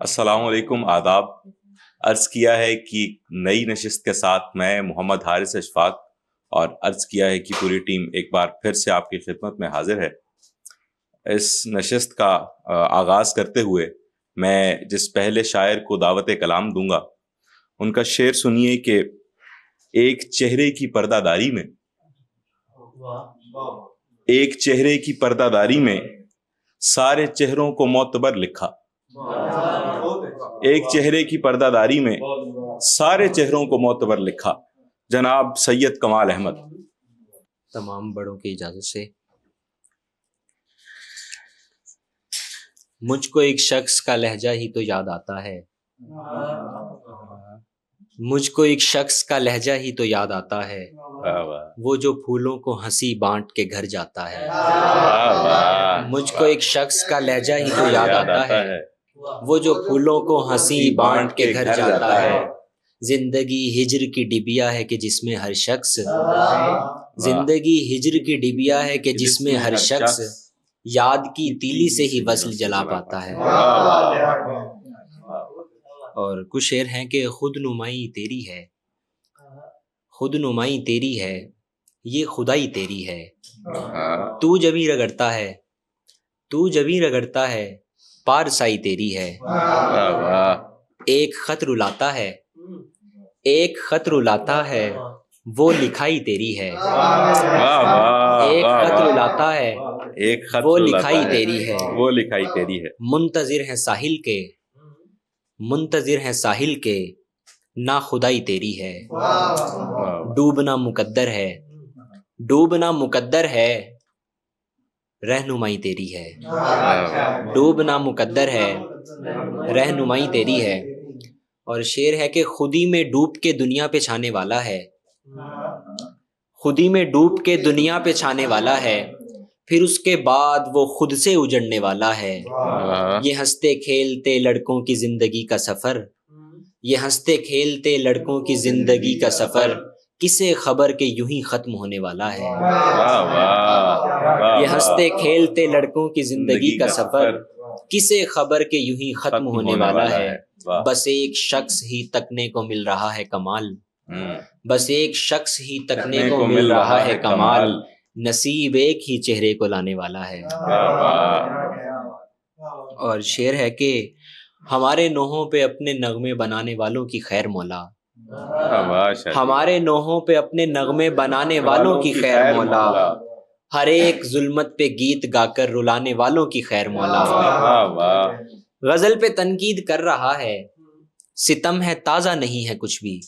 السلام علیکم، آداب۔ عرض کیا ہے کہ نئی نشست کے ساتھ میں محمد حارث اشفاق اور عرض کیا ہے کہ پوری ٹیم ایک بار پھر سے آپ کی خدمت میں حاضر ہے۔ اس نشست کا آغاز کرتے ہوئے میں جس پہلے شاعر کو دعوت کلام دوں گا، ان کا شعر سنیے کہ ایک چہرے کی پردہ داری میں، ایک چہرے کی پردہ داری میں سارے چہروں کو معتبر لکھا، ایک چہرے کی پردہ داری میں سارے چہروں کو معتبر لکھا، جناب سید کمال احمد۔ تمام بڑوں کی اجازت سے مجھ کو ایک شخص کا لہجہ ہی تو یاد آتا ہے، مجھ کو ایک شخص کا لہجہ ہی تو یاد آتا ہے، وہ جو پھولوں کو ہنسی بانٹ کے گھر جاتا ہے۔ مجھ کو ایک شخص کا لہجہ ہی تو یاد آتا ہے، وہ جو پھولوں کو ہنسی بانٹ کے گھر جاتا ہے۔ زندگی ہجر کی ڈبیا ہے کہ جس میں ہر شخص، زندگی ہجر کی ڈبیا ہے کہ جس میں ہر شخص یاد کی تیلی سے ہی وصل جلا پاتا ہے۔ اور کچھ شعر ہیں کہ خود نمائی تیری ہے، خود نمائی تیری ہے، یہ خدائی تیری ہے، تو جبیں رگڑتا ہے، تو جبیں رگڑتا ہے، پارسائی تیری ہے۔ ایک خط رلاتا ہے، ایک خط رلاتا ہے، وہ لکھائی تیری ہے۔ ایک خط رلاتا ہے، ایک خط وہ لکھائی تیری ہے۔ وہ لکھائی تیری ہے۔ منتظر ہے ساحل کے، منتظر ہے ساحل کے، نا خدائی تیری ہے۔ ڈوبنا مقدر ہے، ڈوبنا مقدر ہے، رہنمائی تیری ہے۔ ڈوبنا مقدر ہے، رہنمائی تیری ہے۔ اور شعر ہے کہ خودی میں ڈوب کے دنیا پہ چھانے والا ہے، خودی میں ڈوب کے دنیا پہ چھانے والا ہے، پھر اس کے بعد وہ خود سے اجڑنے والا ہے۔ یہ ہنستے کھیلتے لڑکوں کی زندگی کا سفر، یہ ہنستے کھیلتے لڑکوں کی زندگی کا سفر، کسے خبر کہ یوں ہی ختم ہونے والا ہے۔ یہ ہنستے کھیلتے لڑکوں کی زندگی کا سفر، کسے خبر کہ یوں ہی ختم ہونے والا ہے۔ بس ایک شخص ہی تکنے کو مل رہا ہے کمال، بس ایک شخص ہی تکنے کو مل رہا ہے کمال، نصیب ایک ہی چہرے کو لانے والا ہے۔ اور شعر ہے کہ ہمارے نوحوں پہ اپنے نغمے بنانے والوں کی خیر مولا، ہمارے نوحوں پہ اپنے نغمے بنانے والوں کی خیر مولا، ہر ایک ظلمت پہ گیت گا کر رلانے والوں کی خیر مولا۔ غزل پہ تنقید کر رہا ہے، ستم ہے تازہ نہیں ہے کچھ بھی،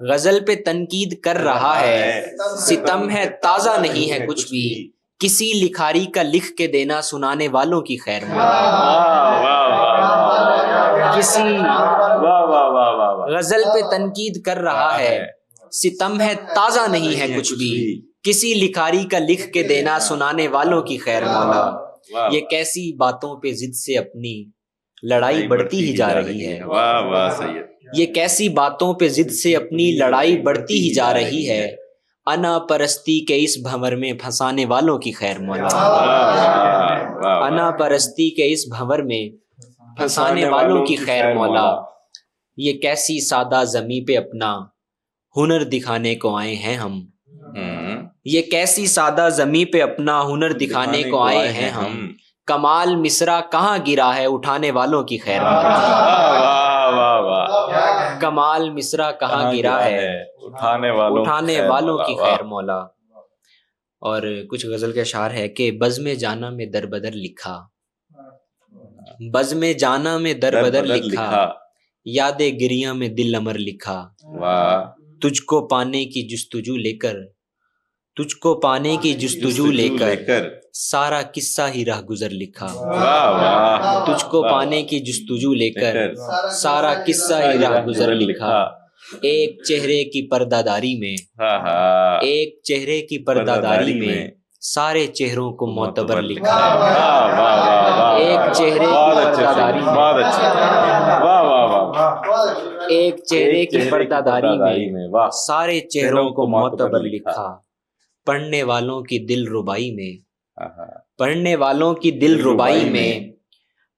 غزل پہ تنقید کر رہا ہے، ستم ہے تازہ نہیں ہے کچھ بھی، کسی لکھاری کا لکھ کے دینا سنانے والوں کی خیر مولا۔ کسی غزل پہ تنقید کر رہا ہے، ستم ہے تازہ نہیں ہے کچھ بھی، کسی لکھاری کا لکھ کے دینا سنانے والوں کی خیر مولا۔ یہ کیسی باتوں پہ ضد سے اپنی لڑائی بڑھتی ہی جا رہی ہے، یہ کیسی باتوں پہ ضد سے اپنی لڑائی بڑھتی ہی جا رہی ہے، انا پرستی کے اس بھنور میں پھنسانے والوں کی خیر مولا۔ انا پرستی کے اس بھنور میں پھنسانے والوں کی خیر مولا۔ یہ کیسی سادہ زمیں پہ اپنا ہنر دکھانے کو آئے ہیں ہم، یہ کیسی سادہ زمیں پہ اپنا ہنر دکھانے کو آئے ہیں ہم، کمال مصرع کہاں گرا ہے اٹھانے والوں کی خیر مولا۔ کمال مصرع کہاں گرا ہے اٹھانے والوں کی خیر مولا۔ اور کچھ غزل کے اشعار ہے کہ بزم جانا میں در بدر لکھا، بزم جانا میں در بدر لکھا، یاد گریاں میں دل امر لکھا، تجھ کو پانے کی جستجو لے کر، تجھ کو پانے کی جستجو لے کر سارا قصہ ہی راہ گزر لکھا، تجھ کو پانے کی جستجو لے کر سارا قصہ ہی راہ گزر لکھا، ایک چہرے کی پردہ داری میں، ایک چہرے کی پردہ داری میں سارے چہروں کو معتبر لکھا، ایک چہرے کی پردہ داری میں، ایک چہرے کی پردہ داری میں سارے چہروں کو معتبر لکھا، پڑھنے والوں کی دل ربائی میں، پڑھنے والوں کی دل ربائی میں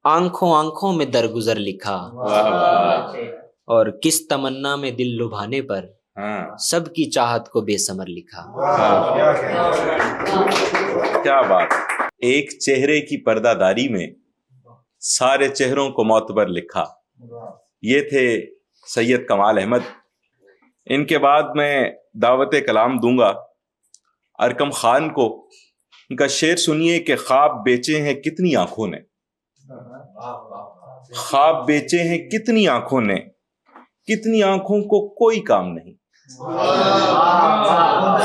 آنکھوں آنکھوں میں درگزر لکھا، واہ واہ، اور کس تمنا میں دل لبھانے پر ہاں سب کی چاہت کو بے ثمر لکھا۔ کیا بات، ایک چہرے کی پردہ داری میں سارے چہروں کو معتبر لکھا۔ یہ تھے سید کمال احمد۔ ان کے بعد میں دعوت کلام دوں گا ارکم خان کو۔ ان کا شعر سنیے کہ خواب بیچے ہیں کتنی آنکھوں نے، خواب بیچے ہیں کتنی آنکھوں نے، کتنی آنکھوں کو کوئی کام نہیں،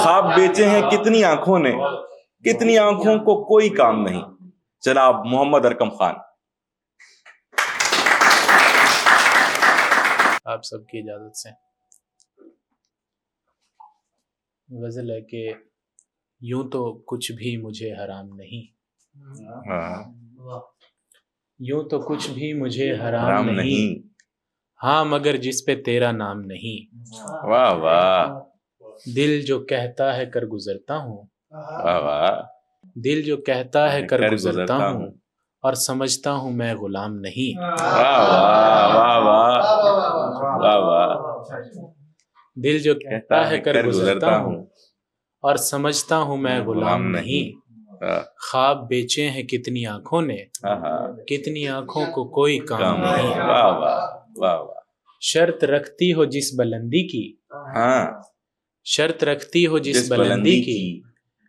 خواب بیچے ہیں کتنی آنکھوں نے، کتنی آنکھوں کو کوئی کام نہیں۔ جناب محمد ارکم خان۔ آپ سب کی اجازت سے غزل ہے کہ یوں تو کچھ بھی مجھے حرام نہیں، یوں تو کچھ بھی مجھے حرام نہیں، ہاں مگر جس پہ تیرا نام نہیں۔ واہ واہ، دل جو کہتا ہے کر گزرتا ہوں، واہ واہ، دل جو کہتا ہے کر گزرتا ہوں، اور سمجھتا ہوں میں غلام نہیں۔ واہ واہ، واہ واہ، واہ واہ، دل جو کہتا ہے کر گزرتا ہوں، اور سمجھتا ہوں میں غلام نہیں۔ خواب بیچے ہیں کتنی آنکھوں نے، کتنی آنکھوں کو کوئی کام نہیں۔ واہ واہ، واہ واہ، شرط رکھتی ہو جس بلندی کی، ہاں، شرط رکھتی ہو جس بلندی کی،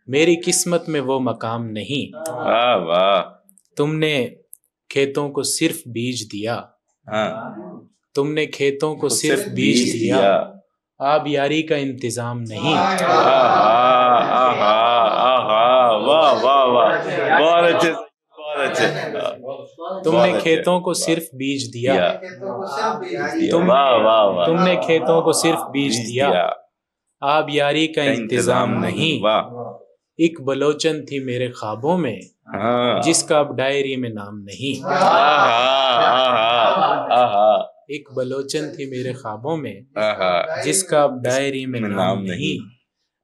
میری قسمت میں وہ مقام نہیں۔ واہ واہ، تم نے کھیتوں کو صرف بیج دیا، ہاں، تم نے کھیتوں کو صرف بیج دیا، آب یاری کا انتظام نہیں۔ واہ واہ واہ، بہت اچھے، بہت اچھے۔ تم نے کھیتوں کو صرف بیج دیا، تم نے کھیتوں کو صرف بیج دیا، آب یاری کا انتظام نہیں۔ ایک بلوچن تھی میرے خوابوں میں، جس کا اب ڈائری میں نام نہیں۔ ایک بلوچن تھی میرے خوابوں میں، جس کا اب ڈائری میں نام نہیں۔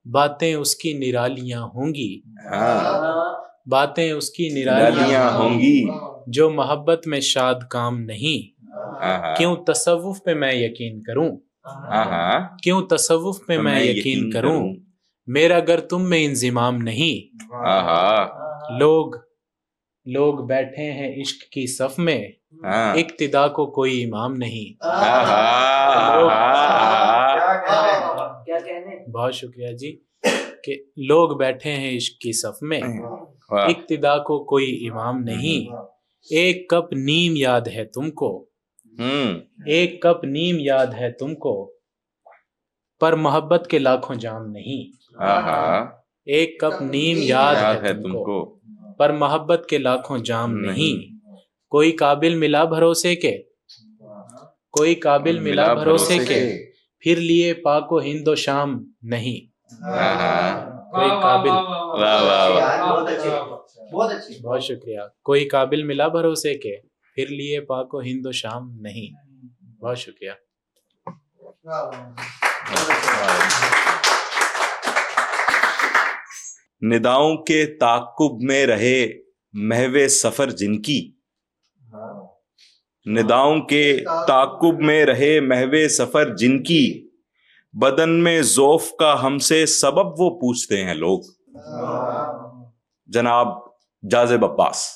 باتیں اس کی نرالیاں ہوں گی، باتیں اس کی نرالیاں ہوں گی، جو محبت میں شاد کام نہیں۔ کیوں تصوف پہ میں یقین کروں، کیوں تصوف پہ میں یقین کروں، میرا گر تم میں انضمام نہیں۔ لوگ بیٹھے ہیں عشق کی صف میں، اقتدا کو کوئی امام نہیں۔ بہت شکریہ جی۔ کہ لوگ بیٹھے ہیں عشق کی صف میں، اقتدا کو کوئی امام نہیں۔ ایک کپ نیم یاد ہے تم کو، ایک کپ نیم یاد ہے تم کو، پر محبت کے لاکھوں جام نہیں۔ ایک کپ نیم یاد ہے تم کو، پر محبت کے لاکھوں جام نہیں۔ کوئی قابل ملا بھروسے کے، کوئی قابل ملا بھروسے کے، پھر لیے پاک و ہند و شام نہیں۔ کوئی قابل، بہت شکریہ۔ کوئی قابل ملا بھروسے کے، پھر لیے پاک و ہند و شام نہیں۔ بہت شکریہ۔ نداؤں کے تعاقب میں رہے محو سفر جن کی، نداؤں کے تعاقب میں رہے محو سفر جن کی، بدن میں ذوف کا ہم سے سبب وہ پوچھتے ہیں لوگ۔ جناب جاذب عباس۔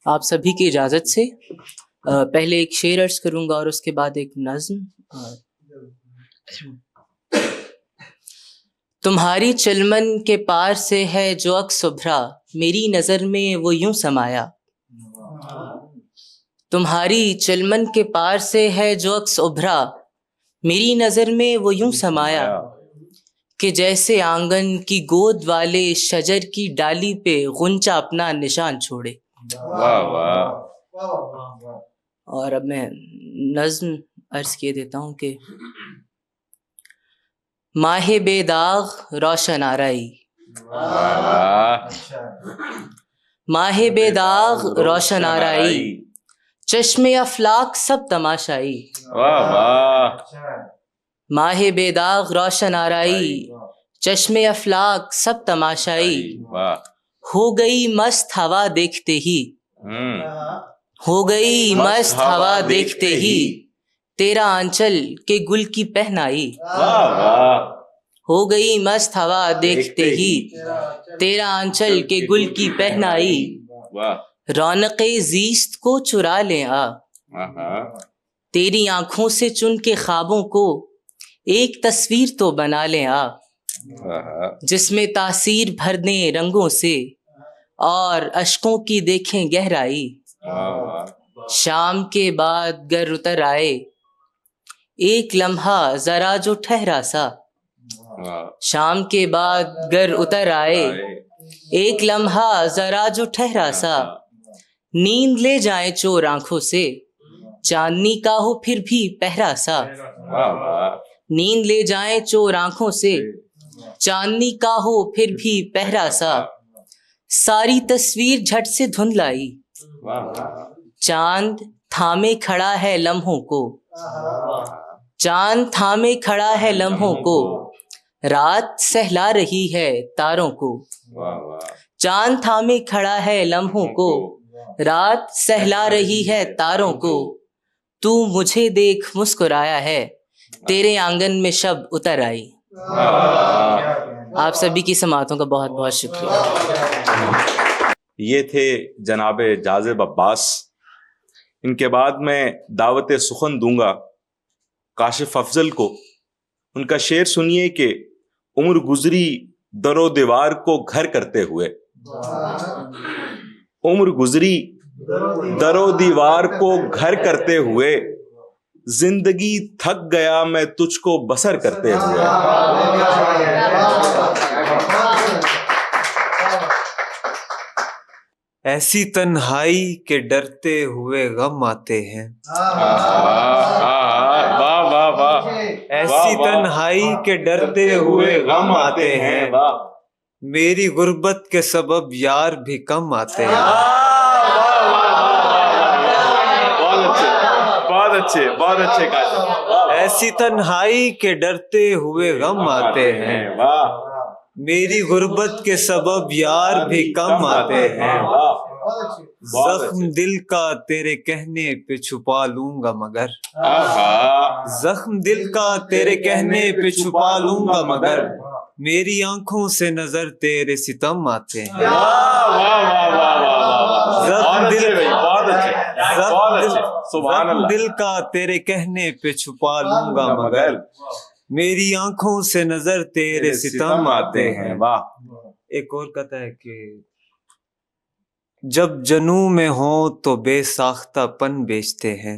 آپ سبھی کی اجازت سے پہلے ایک شعر عرض کروں گا اور اس کے بعد ایک نظم۔ تمہاری چلمن کے پار سے ہے جو عکس ابھرا، میری نظر میں وہ یوں سمایا۔ تمہاری چلمن کے پار سے ہے جو عکس ابھرا، میری نظر میں وہ یوں سمایا، کہ جیسے آنگن کی گود والے شجر کی ڈالی پہ غنچہ اپنا نشان چھوڑے۔ اور اب میں نظم عرض کیے دیتا ہوں کہ ماہ بے داغ روشن آرائی، ماہ بے داغ روشن آرائی، چشم افلاک سب تماشائی۔ ماہ بے داغ روشن آرائی، چشم افلاک سب تماشائی، واہ ہو گئی مست ہوا دیکھتے ہی، ہو گئی مست ہوا دیکھتے ہی، تیرا آنچل کے گل کی پہنائی، واہ واہ ہو گئی مست ہوا دیکھتے ہی، تیرا آنچل کے گل کی پہنائی، واہ رونق زیست کو چرا لیں آ، تیری آنکھوں سے چن کے خوابوں کو ایک تصویر تو بنا لیں آ، جس میں تاثیر بھر دیں رنگوں سے اور اشکوں کی دیکھیں گہرائی، شام کے بعد گر اتر آئے ایک لمحہ ذرا جو ٹھہرا سا، شام کے بعد گر اتر آئے ایک لمحہ ذرا جو ٹھہرا سا، نیند لے جائیں چور آنکھوں سے چاندنی کا ہو پھر بھی پہرا سا، نیند لے جائیں چور آنکھوں سے چاندنی کا ہو پھر بھی پہرا سا، ساری تصویر جھٹ سے دھندلائی، چاند تھامے کھڑا ہے لمحوں کو، چاند تھامے کھڑا ہے لمحوں کو، رات سہلا رہی ہے تاروں کو، چاند تھامے کھڑا ہے لمحوں کو، رات سہلا رہی ہے تاروں کو، تو مجھے دیکھ مسکرایا ہے تیرے آنگن میں شب اتر آئی۔ آپ سبھی کی سماعتوں کا بہت بہت شکریہ۔ یہ تھے جناب جاذب عباس۔ ان کے بعد میں دعوت سخن دوں گا کاشف افضل کو۔ ان کا شعر سنیے کہ عمر گزری در و دیوار کو گھر کرتے ہوئے، عمر گزری در و دیوار کو گھر کرتے ہوئے، زندگی تھک گیا میں تجھ کو بسر کرتے ہوئے۔ ایسی تنہائی کے ڈرتے ہوئے غم آتے ہیں، ایسی تنہائی کے ڈرتے ہوئے غم آتے ہیں، میری غربت کے سبب یار بھی کم آتے ہیں۔ بہت اچھے ایسی تنہائی کے ڈرتے ہوئے غم آتے ہیں، میری غربت کے سبب یار بھی کم آتے ہیں، زخم دل کا تیرے کہنے پہ چھپا لوں گا مگر، زخم دل کا تیرے کہنے پہ چھپا لوں گا مگر، میری آنکھوں سے نظر تیرے ستم آتے ہیں۔ زخم دل کا تیرے کہنے پہ چھپا لوں گا مگر، میری آنکھوں سے نظر تیرے ستم آتے ہیں۔ ایک اور کہتا ہے کہ جب جنوں میں ہوں تو بے ساختہ پن بیچتے ہیں،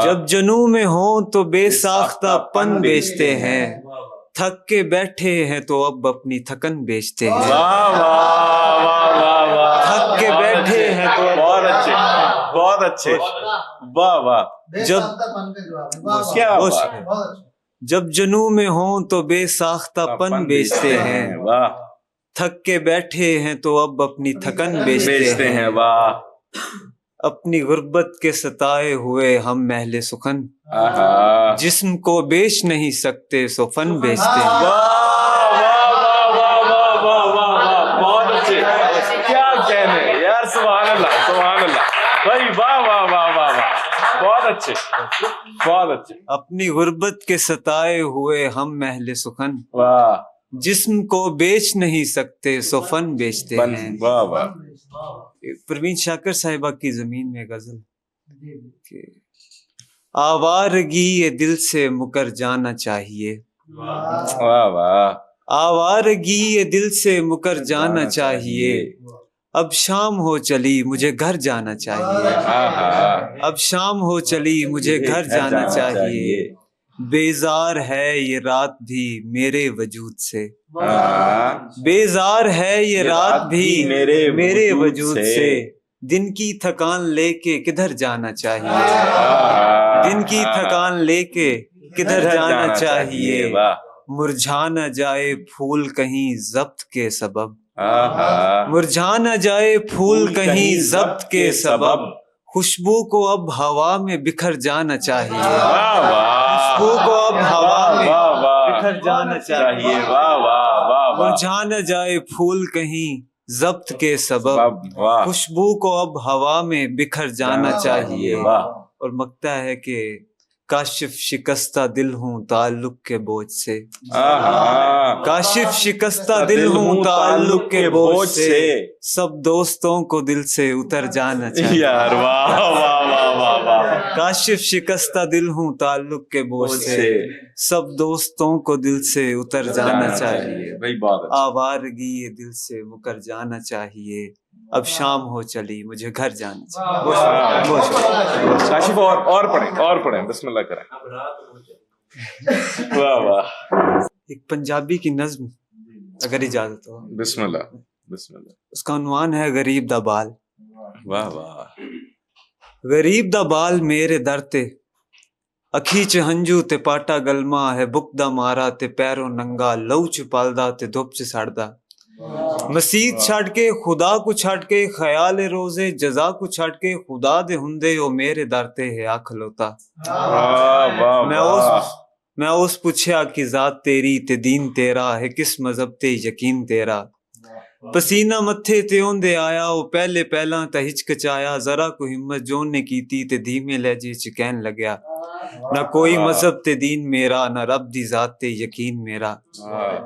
جب جنوں میں ہوں تو بے ساختہ پن بیچتے ہیں، تھک کے بیٹھے ہیں تو اب اپنی تھکن بیچتے ہیں، تھک کے بیٹھے ہیں تو بہت اچھے واہ واہ۔ جب جنوں میں ہوں تو بے ساختہ پن بیچتے ہیں، تھک کے بیٹھے ہیں تو اب اپنی تھکن بیچتے ہیں، اپنی غربت کے ستائے ہوئے ہم محل سخن، جسم کو بیچ نہیں سکتے سو فن بیچتے ہیں۔ بہت اچھے، کیا کہنے یار، سبحان اللہ سبحان اللہ بھائی، واہ واہ واہ واہ واہ، بہت اچھے بہت اچھے۔ اپنی غربت کے ستائے ہوئے ہم محل سخن، واہ، جسم کو بیچ نہیں سکتے سو فن بیچتے ہیں۔ واہ واہ۔ پروین شاکر صاحبہ کی زمین میں غزل کہ آوارگی یہ دل سے مکر جانا چاہیے، واہ واہ، آوارگی یہ دل سے مکر جانا چاہیے، اب شام ہو چلی مجھے گھر جانا چاہیے، اب شام ہو چلی مجھے گھر جانا چاہیے، بیزار ہے یہ رات بھی میرے وجود سے، بیزار ہے یہ رات بھی میرے وجود سے، دن کی تھکان لے کے کدھر جانا چاہیے، دن کی تھکان لے کے کدھر جانا چاہیے، مرجھا نہ جائے پھول کہیں ضبط کے سبب، مرجھا نہ جائے پھول کہیں ضبط کے سبب، خوشبو کو اب ہوا میں بکھر جانا چاہیے، خوشبو کو اب ہوا میں بکھر جانا چاہیے. واہ واہ واہ واہ. مرجھا نہ جائے پھول کہیں ضبط کے سبب, واہ. خوشبو کو اب ہوا میں بکھر جانا چاہیے. واہ. اور مگتا ہے کہ کاشف شکستہ دل ہوں تعلق کے بوجھ سے, کاشف شکستہ دل ہوں تعلق کے بوجھ سے, سب دوستوں کو دل سے اتر جانا چاہیے. یار واہ واہ واہ واہ واہ. کاشف شکستہ دل ہوں تعلق کے بوجھ سے, سب دوستوں کو دل سے اتر جانا چاہیے. بھائی بہت اچھا. آوارگی یہ دل سے مکر جانا چاہیے, اب شام ہو چلی مجھے گھر جانا چاہیے. کاشف اور پڑھیں بسم اللہ کریں. واہ واہ. ایک پنجابی کی نظم اگر اجازت ہو. بسم اللہ بسم اللہ. اس کا عنوان ہے غریب دا بال. واہ واہ. غریب دا بال میرے در تے, اکھی چ ہنجو تے پاٹا گلما ہے, بک دا مارا تے پیروں ننگا, لو چ پالدا تے دھوپ چ سڑدا. مسیت چھڑ کے خدا کو چھڑ کے, خیال روزے جزا کو چھڑ کے, خدا دے ہندے او میرے در تے ہے آ کھلوتا. میں اس پوچھیا کہ ذات تیری تے دین تیرا ہے, کس مذہب تے یقین تیرا. پسینہ متھے تے اوندے آیا, او پہلے پہلاں تے ہچکچایا, ذرا کو ہمت جون نے کیتی تے دھیمے لہجے چ کہن لگیا, نہ کوئی مذہب تے دین میرا, نہ رب دی ذات تے یقین میرا.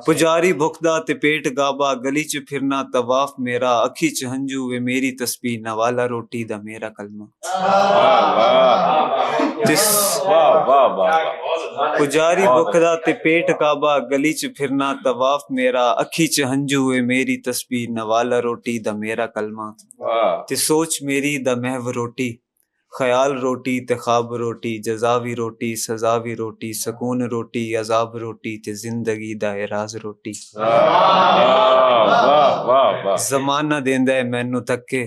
پجاری بھکدا تے پیٹ گابا, گلی چ پھرنا طواف میرا, اکھی چ ہنجو وے میری تسبیح, نوالا روٹی دا میرا کلمہ. پجاری بھکدا تے پیٹ کعبہ, گلی چ پھرنا طواف میرا, اکھی چ ہنجو وے میری تسبیح, نوالا روٹی دا میرا کلمہ. تے سوچ میری دا محو روٹی, خیال روٹی تے خواب روٹی, جزاوی روٹی سزاوی روٹی, سکون روٹی عذاب روٹی تے زندگی دا اعراض روٹی. زمانہ دیندا ہے مینوں تکے,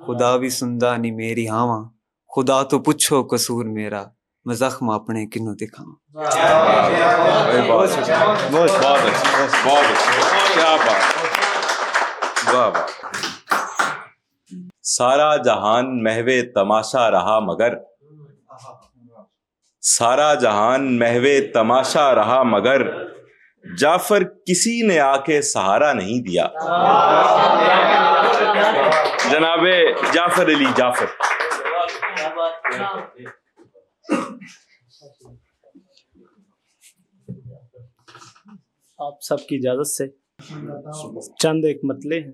خدا بھی سندا نہیں میری ہاواں, خدا تو پوچھو قصور میرا, میں زخم اپنے کنوں دکھاواں. بہت اچھا. کیا بات. واہ واہ. سارا جہان محو تماشا رہا مگر, سارا جہان محو تماشا رہا مگر, جعفر کسی نے آ کے سہارا نہیں دیا. جناب جعفر علی جعفر. آپ سب کی اجازت سے چند ایک مطلع ہیں.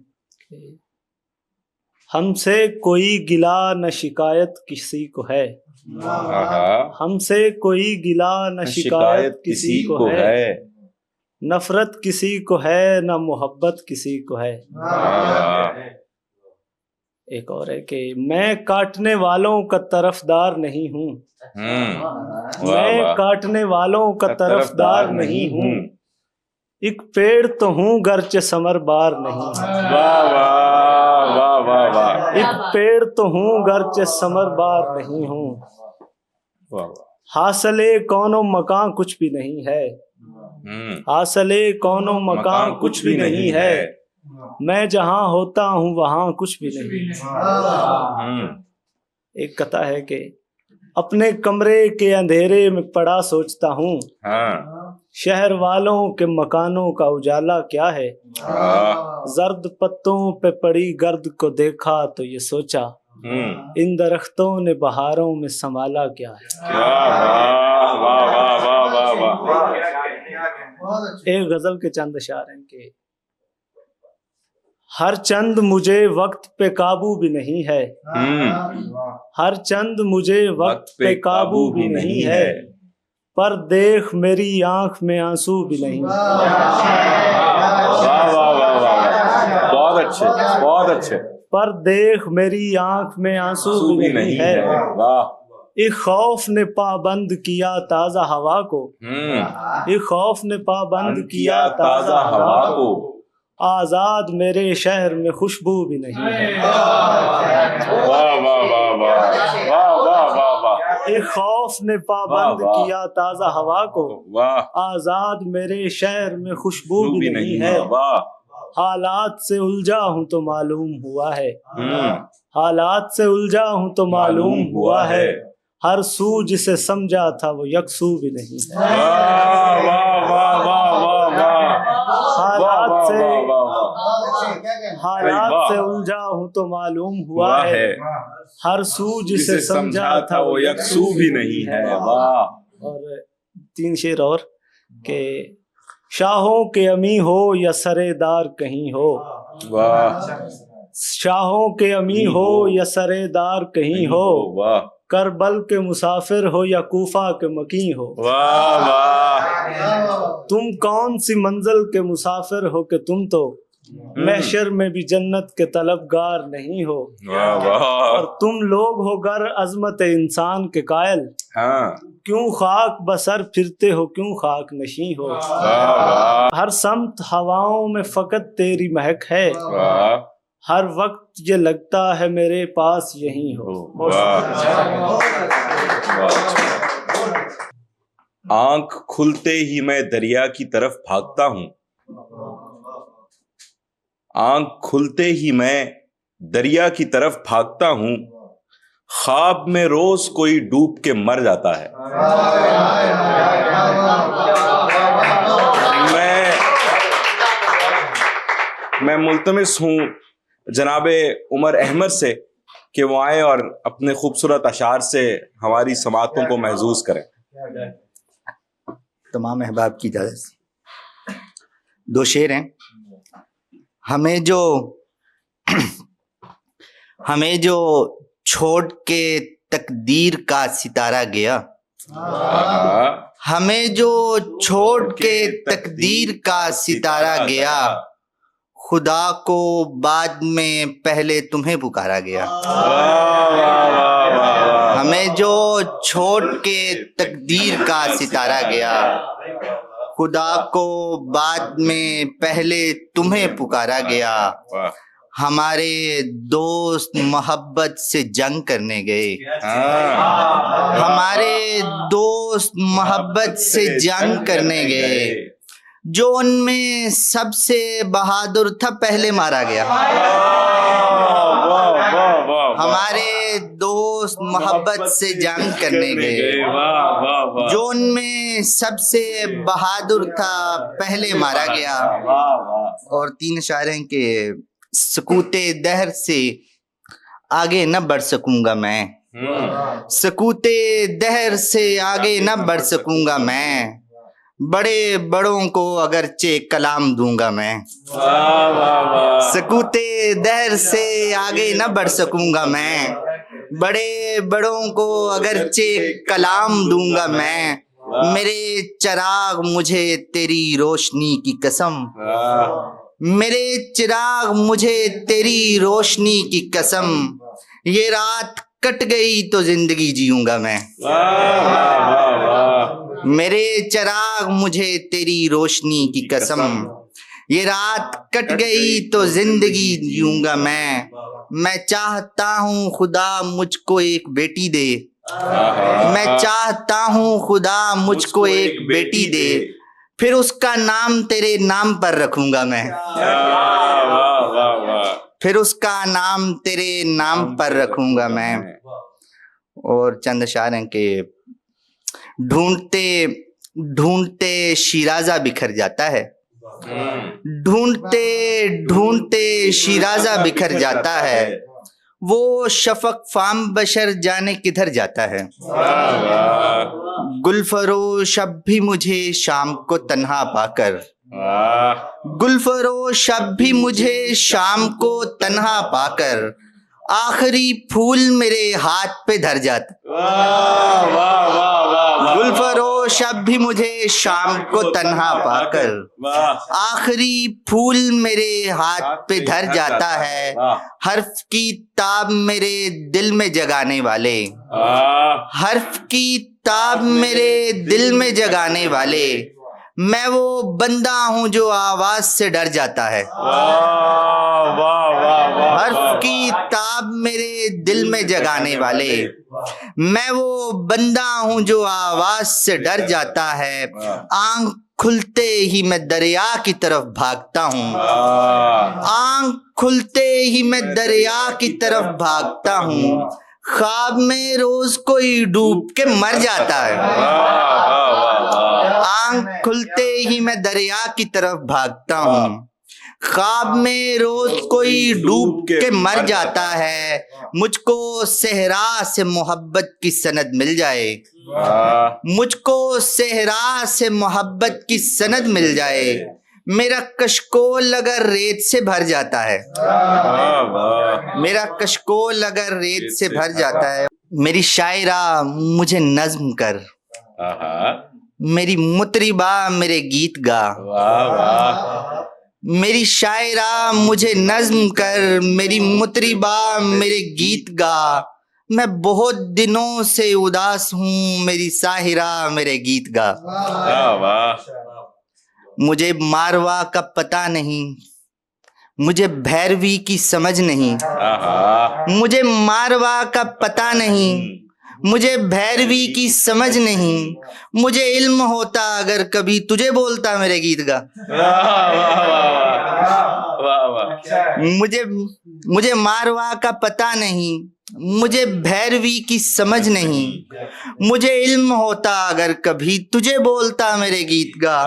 ہم سے کوئی گلا نہ شکایت کسی کو ہے, ہم سے کوئی گلا نہ شکایت کسی کو ہے, نفرت کسی کو ہے نہ محبت کسی کو ہے. ایک اور ہے کہ میں کاٹنے والوں کا طرفدار نہیں ہوں, میں کاٹنے والوں کا طرفدار نہیں ہوں, ایک پیڑ تو ہوں گرچہ ثمر بار نہیں. ایک پیڑ تو ہوں گرچہ ثمر بار نہیں ہوں, حاصل کونو مکان کچھ بھی نہیں ہے, حاصل کونو مکان کچھ بھی نہیں ہے, میں جہاں ہوتا ہوں وہاں کچھ بھی نہیں ہے. ایک قطع ہے کہ اپنے کمرے کے اندھیرے میں پڑا سوچتا ہوں, شہر والوں کے مکانوں کا اجالا کیا ہے, زرد پتوں پہ پڑی گرد کو دیکھا تو یہ سوچا, ان درختوں نے بہاروں میں سنبھالا کیا ہے. ایک غزل کے چند اشعار ہیں کہ ہر چند مجھے وقت پہ قابو بھی نہیں ہے, ہر چند مجھے وقت پہ قابو بھی نہیں ہے, پر دیکھ میری آنکھ میں آنسو بھی نہیں. بہت اچھے بہت اچھے. پر دیکھ میری آنکھ میں آنسو بھی نہیں ہے, ایک خوف نے پابند کیا تازہ ہوا کو, ایک خوف نے پابند کیا تازہ ہوا کو, آزاد میرے شہر میں خوشبو بھی نہیں ہے. ایک خوف نے پابند کیا تازہ ہوا کو, آزاد میرے شہر میں خوشبو بھی نہیں ہے. حالات سے الجھا ہوں تو معلوم ہوا ہے, حالات سے الجھا ہوں تو معلوم ہوا ہے, ہر سو جسے سمجھا تھا وہ یکسو بھی نہیں ہے. حالات سے الجھا ہوں تو معلوم ہوا ہے ہر سو جسے سمجھا تھا وہ یکسو بھی نہیں ہے. اور 3 شعر اور کہ شاہوں کے امی ہو یا سرے دار کہیں ہو, شاہوں کے امی ہو یا سرے دار کہیں ہو, کربل کے مسافر ہو یا کوفہ کے مکیں ہو, تم کون سی منزل کے مسافر ہو کہ تم تو محشر میں بھی جنت کے طلبگار نہیں ہو. اور تم لوگ ہو گر عظمت انسان کے قائل, کیوں خاک بسر پھرتے ہو کیوں خاک نشیں ہو. ہر سمت ہواؤں میں فقط تیری مہک ہے, ہر وقت یہ لگتا ہے میرے پاس یہیں ہو. آنکھ کھلتے ہی میں دریا کی طرف بھاگتا ہوں, آنکھ کھلتے ہی میں دریا کی طرف بھاگتا ہوں, خواب میں روز کوئی ڈوب کے مر جاتا ہے. میں ملتمس ہوں جناب عمر احمد سے کہ وہ آئیں اور اپنے خوبصورت اشعار سے ہماری سماعتوں کو محظوظ کریں. تمام احباب کی اجازت سے 2 شعر ہیں. ہمیں جو چھوڑ کے تقدیر کا ستارہ گیا, ہمیں جو چھوڑ کے تقدیر کا ستارہ گیا, خدا کو بعد میں پہلے تمہیں پکارا گیا. ہمیں جو چھوڑ کے تقدیر کا ستارہ گیا, خدا کو بعد میں پہلے تمہیں پکارا گیا. ہمارے دوست محبت سے جنگ کرنے گئے, ہمارے دوست محبت سے جنگ کرنے گئے, جو ان میں سب سے بہادر تھا پہلے مارا گیا. ہمارے دوست محبت سے جنگ کرنے گئے, جو ان میں سب سے بہادر تھا پہلے مارا گیا. اور 3 اشعار ہیں کہ سکوت دہر سے آگے نہ بڑھ سکوں گا میں, سکوت دہر سے آگے نہ بڑھ سکوں گا میں, بڑے بڑوں کو اگرچہ کلام دوں گا میں. سکوت دہر سے آگے نہ بڑھ سکوں گا میں, بڑے بڑوں کو اگرچہ کلام دوں گا میں. میرے چراغ مجھے تیری روشنی کی قسم, میرے چراغ مجھے تیری روشنی کی قسم, یہ رات کٹ گئی تو زندگی جیوں گا میں. میرے چراغ مجھے تیری روشنی کی قسم, یہ رات کٹ گئی تو زندگی جیوں گا میں. میں چاہتا ہوں خدا مجھ کو ایک بیٹی دے, میں چاہتا ہوں خدا مجھ کو ایک بیٹی دے, پھر اس کا نام تیرے نام پر رکھوں گا میں. پھر اس کا نام تیرے نام پر رکھوں گا میں. اور چند اشعار ہیں کہ ڈھونڈتے ڈھونڈتے شیرازہ بکھر جاتا ہے, ڈھونڈتے ڈھونڈتے شیرازہ بکھر جاتا ہے, وہ شفق فام بشر جانے کدھر جاتا ہے. گل فروش اب بھی مجھے شام کو تنہا پا کر, گل فروش اب بھی مجھے شام کو تنہا پا کر, آخری پھول میرے ہاتھ پہ دھر جاتا. گل فروش اب بھی مجھے شام کو تنہا پا کر, آخری پھول میرے ہاتھ پہ دھر جاتا ہے. حرف کی تاب میرے دل میں جگانے والے, حرف کی تاب میرے دل میں جگانے والے, میں وہ بندہ ہوں جو آواز سے ڈر جاتا ہے. حرف کی تاب میرے دل میں جگانے والے, میں وہ بندہ ہوں جو آواز سے ڈر جاتا ہے. آنکھ کھلتے ہی میں دریا کی طرف بھاگتا ہوں, آنکھ کھلتے ہی میں دریا کی طرف بھاگتا ہوں, خواب میں روز کوئی ڈوب کے مر جاتا ہے، آنکھ کھلتے ہی میں دریا کی طرف بھاگتا ہوں، خواب میں روز کوئی ڈوب کے مر جاتا ہے، مجھ کو صحرا سے محبت کی سند مل جائے، مجھ کو صحرا سے محبت کی سند مل جائے، میرا کشکول اگر ریت سے بھر جاتا ہے، میرا کشکول اگر ریت سے بھر جاتا ہے، میری شاعرہ مجھے نظم کر، میری مطربہ میرے گیت گا، میری شاعرہ مجھے نظم کر، میری مطربہ میرے گیت گا، میں بہت دنوں سے اداس ہوں، میری ساحرہ میرے گیت گا، مجھے ماروا کا پتہ نہیں، مجھے بھیروی کی سمجھ نہیں، مجھے ماروا کا پتہ نہیں، مجھے بھیروی کی سمجھ نہیں، مجھے علم ہوتا اگر کبھی تجھے بولتا میرے گیت گا، مجھے ماروا کا پتہ نہیں، مجھے بھیروی کی سمجھ نہیں، مجھے علم ہوتا اگر کبھی تجھے بولتا میرے گیت گا،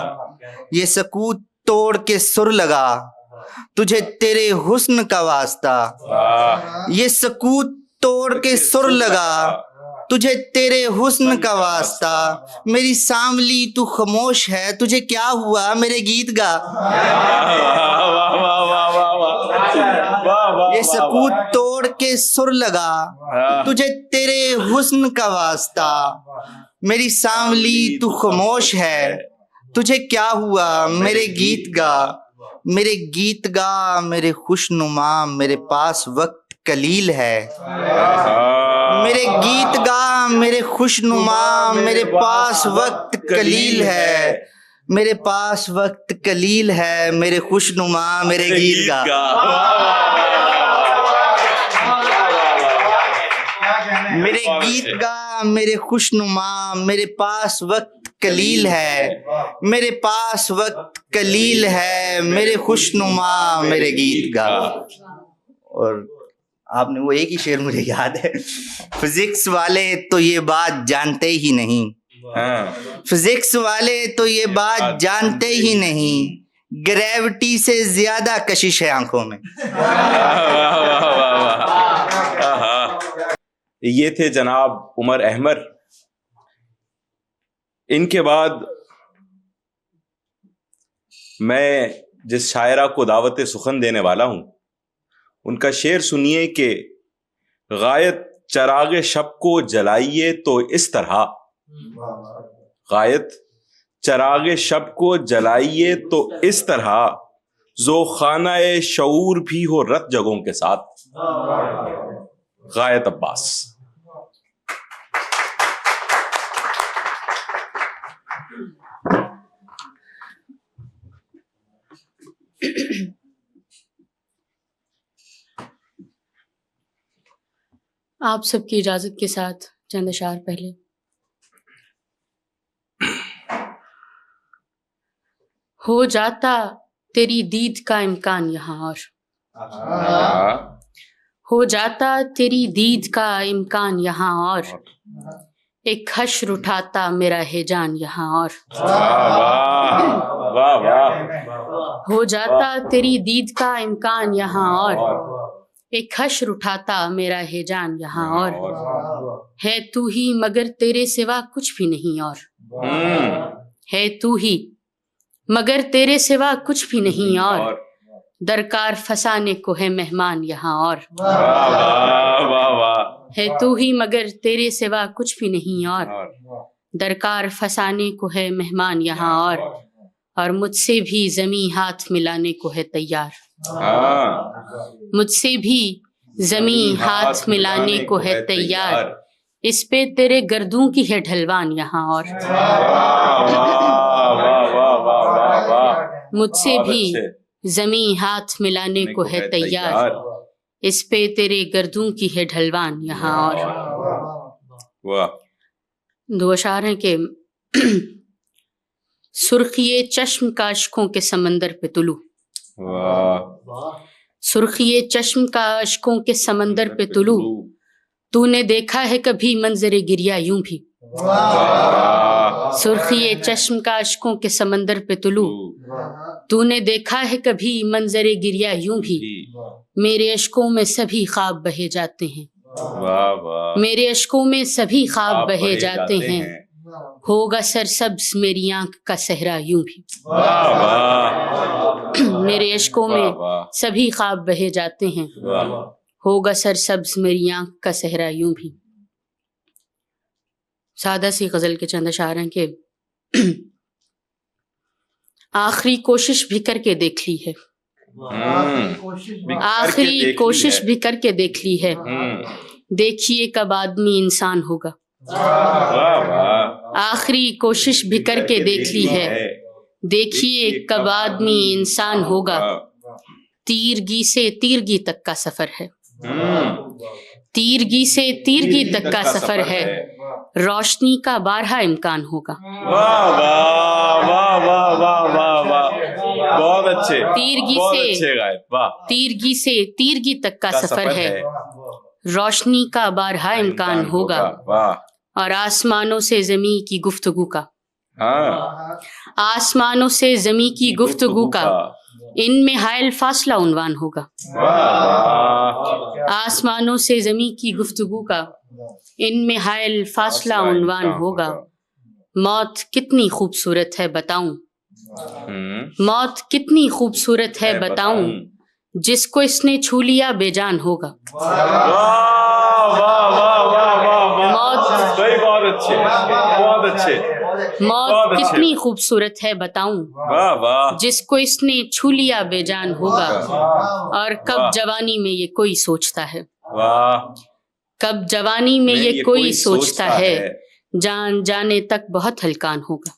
یہ سکوت توڑ کے سر لگا تجھے تیرے حسن کا واسطہ، یہ سکوت توڑ کے سر لگا تجھے تیرے حسن کا واسطہ، میری سانولی تو خاموش ہے، تجھے کیا ہوا میرے گیت گا، یہ سکوت توڑ کے سر لگا تجھے تیرے حسن کا واسطہ، میری سانولی تو خاموش ہے، تجھے کیا ہوا میرے گیت گا، میرے گیت گا میرے خوش نما، میرے پاس وقت قلیل ہے، میرے گیت گا میرے خوش نما، میرے پاس وقت قلیل ہے، میرے پاس وقت قلیل ہے، میرے خوش نما میرے گیت گا، میرے گیت گا میرے خوش نما، میرے پاس وقت قلیل ہے، میرے پاس وقت قلیل ہے، میرے خوش نما میرے گیت گا۔ اور آپ نے وہ ایک ہی شعر مجھے یاد ہے، فزکس والے تو یہ بات جانتے ہی نہیں، فزکس والے تو یہ بات جانتے ہی نہیں، گریوٹی سے زیادہ کشش ہے آنکھوں میں۔ یہ تھے جناب عمر احمر۔ ان کے بعد میں جس شاعرہ کو دعوت سخن دینے والا ہوں ان کا شعر سنیے کہ غایت چراغ شب کو جلائیے تو اس طرح، غایت چراغ شب کو جلائیے تو اس طرح، ذوخانہ شعور بھی ہو رت جگہوں کے ساتھ۔ غایت عباس۔ آپ سب کی اجازت کے ساتھ چند اشعار پہلے۔ ہو جاتا تیری دید کا امکان یہاں اور، ہو جاتا تیری دید کا امکان یہاں اور، ایک حشر اٹھاتا میرا ہیجان یہاں اور، ہو جاتا تیری دید کا امکان یہاں اور، ایک حشر اٹھاتا میرا ہیجان یہاں اور، ہے تو ہی مگر تیرے سوا کچھ بھی نہیں اور، ہے تو ہی مگر تیرے سوا کچھ بھی نہیں اور، درکار فسانے کو ہے مہمان یہاں اور، ہے تو ہی مگر تیرے سوا کچھ بھی نہیں اور، درکار فسانے کو ہے مہمان یہاں اور مجھ سے بھی زمیں ہاتھ ملانے کو ہے تیار، مجھ سے بھی زمیں ہاتھ ملانے کو ہے تیار، اس پہ تیرے گردوں کی ہے ڈھلوان یہاں اور، مجھ سے بھی زمیں ہاتھ ملانے کو ہے تیار، اس پہ تیرے گردوں کی ہے ڈھلوان یہاں اور۔ دو اشعار ہیں کہ سرخی چشم کا اشکوں کے سمندر پہ طلوع، سرخی چشم کا اشکوں کے سمندر پہ طلوع، تو نے دیکھا ہے کبھی منظر گریا یوں بھی، سرخی چشم کا اشکوں کے سمندر پہ طلوع، تو نے دیکھا ہے کبھی منظر گریا یوں بھی، میرے اشکوں میں سبھی خواب بہے جاتے ہیں، میرے اشکوں میں سبھی خواب بہے جاتے ہیں، ہوگا سرسبز میری آنکھ کا صحرا یوں بھی، میرے اشکوں میں سبھی خواب بہے جاتے ہیں، ہوگا سرسبز میری آنکھ کا صحرا یوں بھی۔ سادہ سی غزل کے چند اشعار ہیں کہ آخری کوشش بھی کر کے دیکھ لی ہے، آخری کوشش بھی کر کے دیکھ لی ہے، دیکھیے کب آدمی انسان ہوگا، آخری کوشش بھی کر کے دیکھ لی ہے، دیکھیے کب آدمی انسان ہوگا، تیرگی سے تیرگی تک کا سفر ہے، تیرگی سے تیرگی تک کا سفر ہے، روشنی کا بارہا امکان ہوگا، بہت اچھے، تیرگی سے تیرگی تک کا سفر ہے، روشنی کا بارہا امکان ہوگا، اور آسمانوں سے زمین کی گفتگو کا، آسمانوں سے زمین کی گفتگو کا ان میں حائل فاصلہ عنوان ہوگا، آسمانوں سے زمین کی گفتگو کا ان میں حائل فاصلہ عنوان ہوگا، موت کتنی خوبصورت ہے بتاؤں، موت کتنی خوبصورت ہے بتاؤں، جس کو اس نے چھو لیا بے جان ہوگا، موت کتنی خوبصورت ہے بتاؤں، جس کو اس نے چھو لیا بے جان ہوگا، اور کب جوانی میں یہ کوئی سوچتا ہے، کب جوانی میں یہ کوئی سوچتا ہے، جان جانے تک بہت ہلکان ہوگا،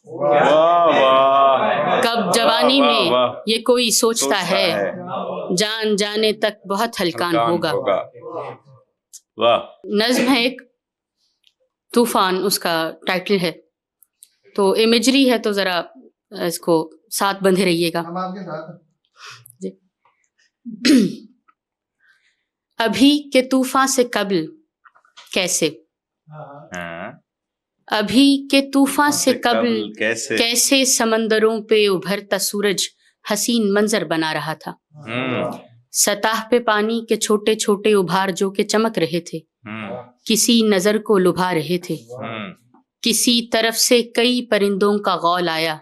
کب جوانی میں یہ کوئی سوچتا ہے، جان جانے تک بہت ہلکان ہوگا۔ نظم ہے ایک طوفان، اس کا ٹائٹل ہے، تو امیجری ہے تو ذرا اس کو ساتھ بندھے رہیے گا۔ ابھی کے طوفان سے قبل کیسے، ابھی کے طوفان سے قبل کیسے سمندروں پہ ابھرتا سورج حسین منظر بنا رہا تھا، سطح پہ پانی کے چھوٹے چھوٹے ابھار جو کہ چمک رہے تھے، کسی نظر کو لبھا رہے تھے، کسی طرف سے کئی پرندوں کا غول آیا،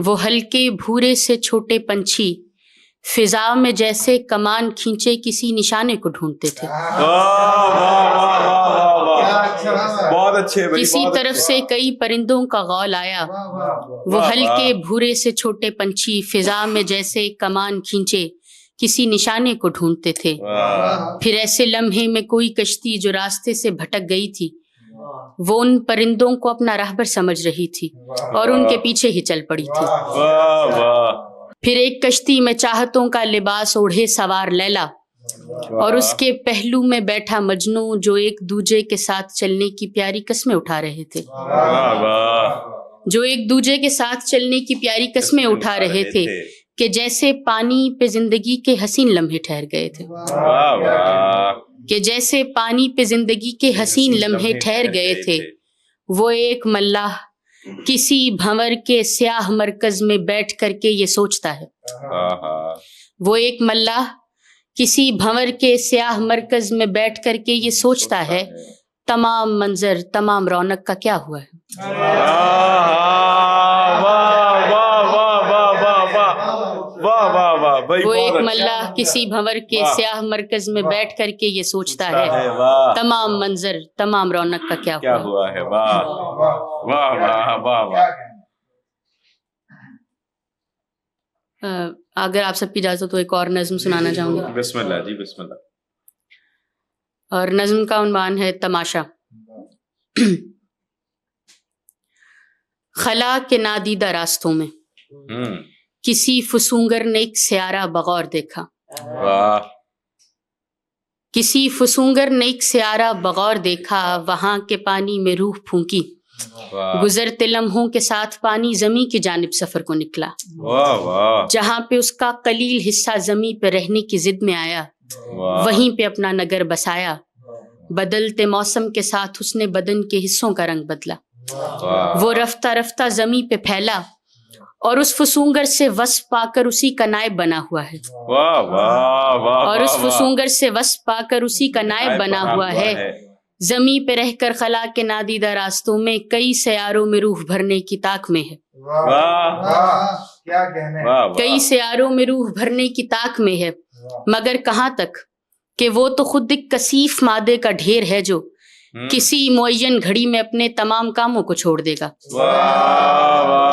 وہ ہلکے بھورے سے چھوٹے پنچھی فضا میں جیسے کمان کھینچے کسی نشانے کو ڈھونڈتے تھے، کسی طرف سے کئی پرندوں کا غول آیا، وہ ہلکے بھورے سے چھوٹے پنچھی فضا میں جیسے کمان کھینچے کسی نشانے کو ڈھونڈتے تھے، پھر ایسے لمحے میں کوئی کشتی جو راستے سے بھٹک گئی تھی وہ ان پرندوں کو اپنا راہبر سمجھ رہی تھی اور ان کے پیچھے ہی چل پڑی تھی، پھر ایک کشتی میں چاہتوں کا لباس اوڑھے سوار لیلا اور اس کے پہلو میں بیٹھا مجنوں جو ایک دوجے کے ساتھ چلنے کی پیاری قسمیں اٹھا رہے تھے، جو ایک دوجے کے ساتھ چلنے کی پیاری قسمیں اٹھا رہے تھے کہ جیسے پانی پہ زندگی کے حسین لمحے ٹھہر گئے تھے، کہ جیسے پانی پہ زندگی کے حسین لمحے ٹھہر گئے تھے، وہ ایک ملاح کسی بھنور کے سیاہ مرکز میں بیٹھ کر کے یہ سوچتا ہے، وہ ایک ملاح کسی بھنور کے سیاہ مرکز میں بیٹھ کر کے یہ سوچتا ہے، تمام منظر تمام رونق کا کیا ہوا ہے، وہ ایک ملاح کسی بھنور کے سیاہ مرکز میں بیٹھ کر کے یہ سوچتا ہے، تمام منظر تمام رونق کا کیا ہوا ہے۔ اگر آپ سب کی اجازت تو ایک اور نظم سنانا چاہوں گی۔ بسم اللہ جی، بسم اللہ۔ اور نظم کا عنوان ہے تماشا۔ خلا کے نادیدہ راستوں میں کسی فسونگر نے ایک سیارہ بغور دیکھا، کسی فسونگر نے ایک سیارہ بغور دیکھا، وہاں کے پانی میں روح پھونکی، گزرتے لمحوں کے ساتھ پانی زمیں کی جانب سفر کو نکلا، جہاں پہ اس کا قلیل حصہ زمیں پہ رہنے کی ضد میں آیا، وہیں پہ اپنا نگر بسایا، بدلتے موسم کے ساتھ اس نے بدن کے حصوں کا رنگ بدلا. وہ رفتہ رفتہ زمیں پہ پھیلا اور اس فسونگر سے وصف پا کر اسی کا نائب بنا ہوا ہے. اور اس فسونگر سے وصف پا کر اسی کا نائب بنا ہوا ہے. زمیں پہ رہ کر خلا کے نادیدہ راستوں میں کئی سیاروں میں روح بھرنے کی طاق میں ہے. کئی سیاروں میں روح بھرنے کی طاق میں ہے، مگر کہاں تک کہ وہ تو خود ایک کثیف مادے کا ڈھیر ہے جو کسی معین گھڑی میں اپنے تمام کاموں کو چھوڑ دے گا.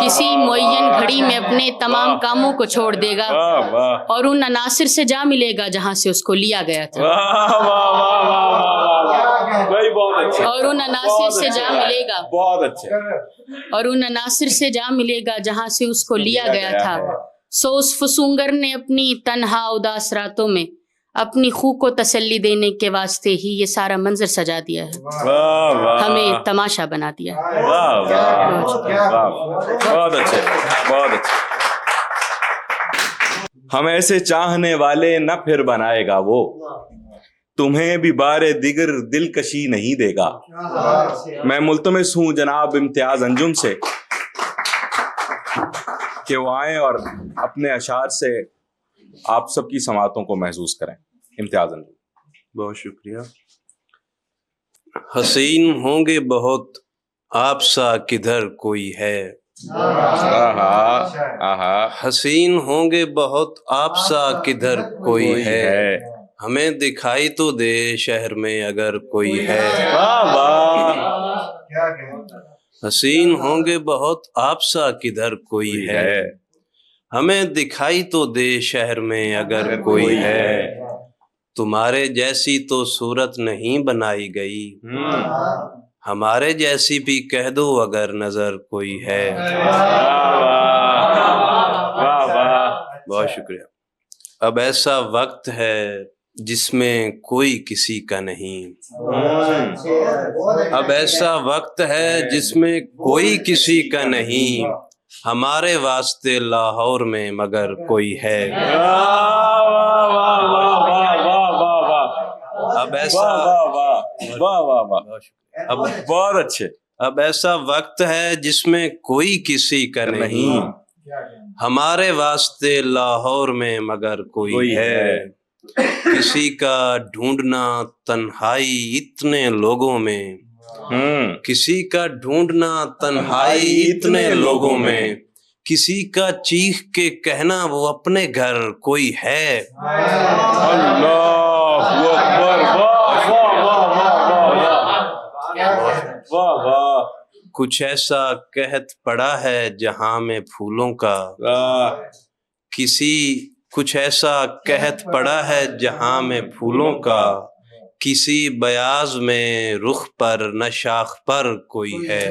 کسی معین گھڑی میں اپنے تمام کاموں کو چھوڑ دے گا اور ان عناصر سے جا ملے گا جہاں سے اس کو لیا گیا تھا. اور ان عناصر سے جا ملے گا، اور ان عناصر سے جا ملے گا جہاں سے اس کو لیا گیا تھا. سو اس فسونگر نے اپنی تنہا اداس راتوں میں اپنی خو کو تسلی دینے کے واسطے ہی یہ سارا منظر سجا دیا ہے، ہمیں تماشا بنا دیا ہے. بہت اچھے، بہت اچھے. ہم ایسے چاہنے والے نہ پھر بنائے گا وہ، تمہیں بھی بارے دیگر دلکشی نہیں دے گا. میں ملتمس ہوں جناب امتیاز انجم سے کہ وہ آئیں اور اپنے اشعار سے آپ سب کی سماعتوں کو محظوظ کریں. امتیاز انجم. بہت شکریہ. حسین ہوں گے بہت آپ سا کدھر کوئی ہے. حسین ہوں گے بہت آپ سا کدھر کوئی ہے. ہمیں دکھائی تو دے شہر میں اگر کوئی ہے. حسین ہوں گے بہت آپ سا کدھر کوئی ہے. ہمیں دکھائی تو دے شہر میں اگر کوئی ہے. تمہارے جیسی تو صورت نہیں بنائی گئی، ہمارے جیسی بھی کہہ دو اگر نظر کوئی ہے. بہت شکریہ. اب ایسا وقت ہے جس میں کوئی کسی کا نہیں. اب ایسا وقت ہے جس میں کوئی کسی کا نہیں، ہمارے واسطے لاہور میں مگر کوئی ہے. اب ایسا بہت اچھے. اب ایسا وقت ہے جس میں کوئی کسی کا نہیں، ہمارے واسطے لاہور میں مگر کوئی ہے. کسی کا ڈھونڈنا تنہائی اتنے لوگوں میں، کسی کا ڈھونڈنا تنہائی اتنے لوگوں میں، کسی کا چیخ کے کہنا وہ اپنے گھر کوئی ہے. کچھ ایسا قحط پڑا ہے جہاں میں پھولوں کا، کچھ ایسا قحط پڑا ہے جہاں میں پھولوں کا، کسی بیاض میں رخ پر نہ شاخ پر کوئی ہے.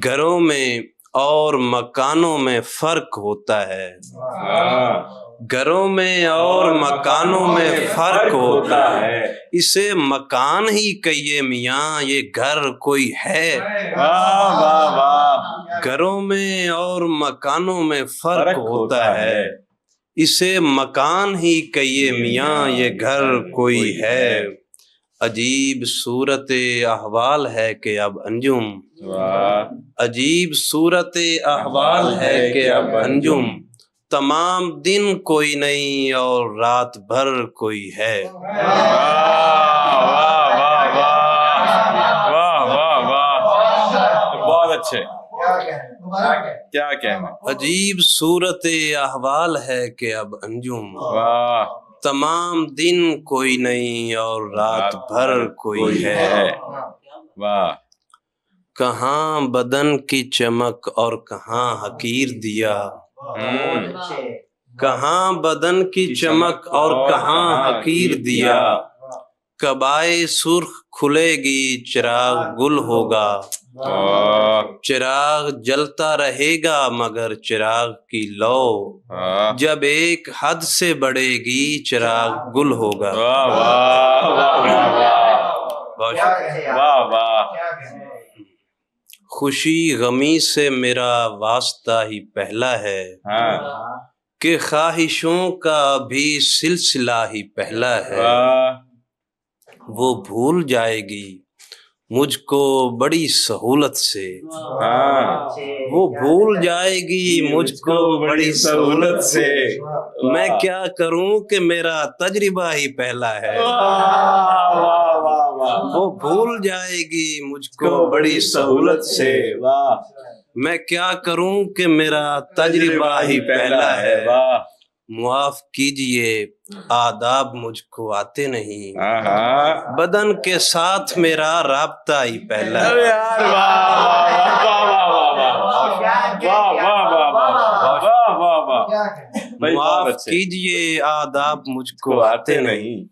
گھروں میں اور مکانوں میں فرق ہوتا ہے، گھروں میں اور مکانوں میں فرق ہوتا ہے. اسے مکان ہی کہیے میاں یہ گھر کوئی ہے. گھروں میں اور مکانوں میں فرق ہوتا ہے، اسے مکان ہی کہیے میاں یہ گھر کوئی ہے. عجیب صورت احوال ہے کہ اب انجم، عجیب صورت احوال ہے کہ اب انجم، تمام دن کوئی نہیں اور رات بھر کوئی ہے. بہت اچھے. کیا کہنا. عجیب صورت احوال ہے کہ اب انجم، تمام دن کوئی نہیں اور رات بھر کوئی ہے. کہاں بدن کی چمک اور کہاں حقیر دیا، کہاں بدن کی چمک اور کہاں حقیر دیا. کبائے سرخ کھلے گی چراغ گل ہوگا، چراغ جلتا رہے گا مگر چراغ کی لو جب ایک حد سے بڑھے گی چراغ گل ہوگا. خوشی غمی سے میرا واسطہ ہی پہلا ہے کہ خواہشوں کا بھی سلسلہ ہی پہلا ہے. وہ بھول جائے گی مجھ کو بڑی سہولت سے، وہ بھول جائے گی مجھ کو بڑی سہولت سے، میں کیا کروں کہ میرا تجربہ ہی پہلا ہے، وہ بھول جائے گی مجھ کو بڑی سہولت سے، میں کیا کروں کہ میرا تجربہ ہی پہلا ہے، معاف کیجئے آداب مجھ کو آتے نہیں، بدن کے ساتھ میرا رابطہ ہی پہلا ہے، معاف کیجئے آداب مجھ کو آتے نہیں،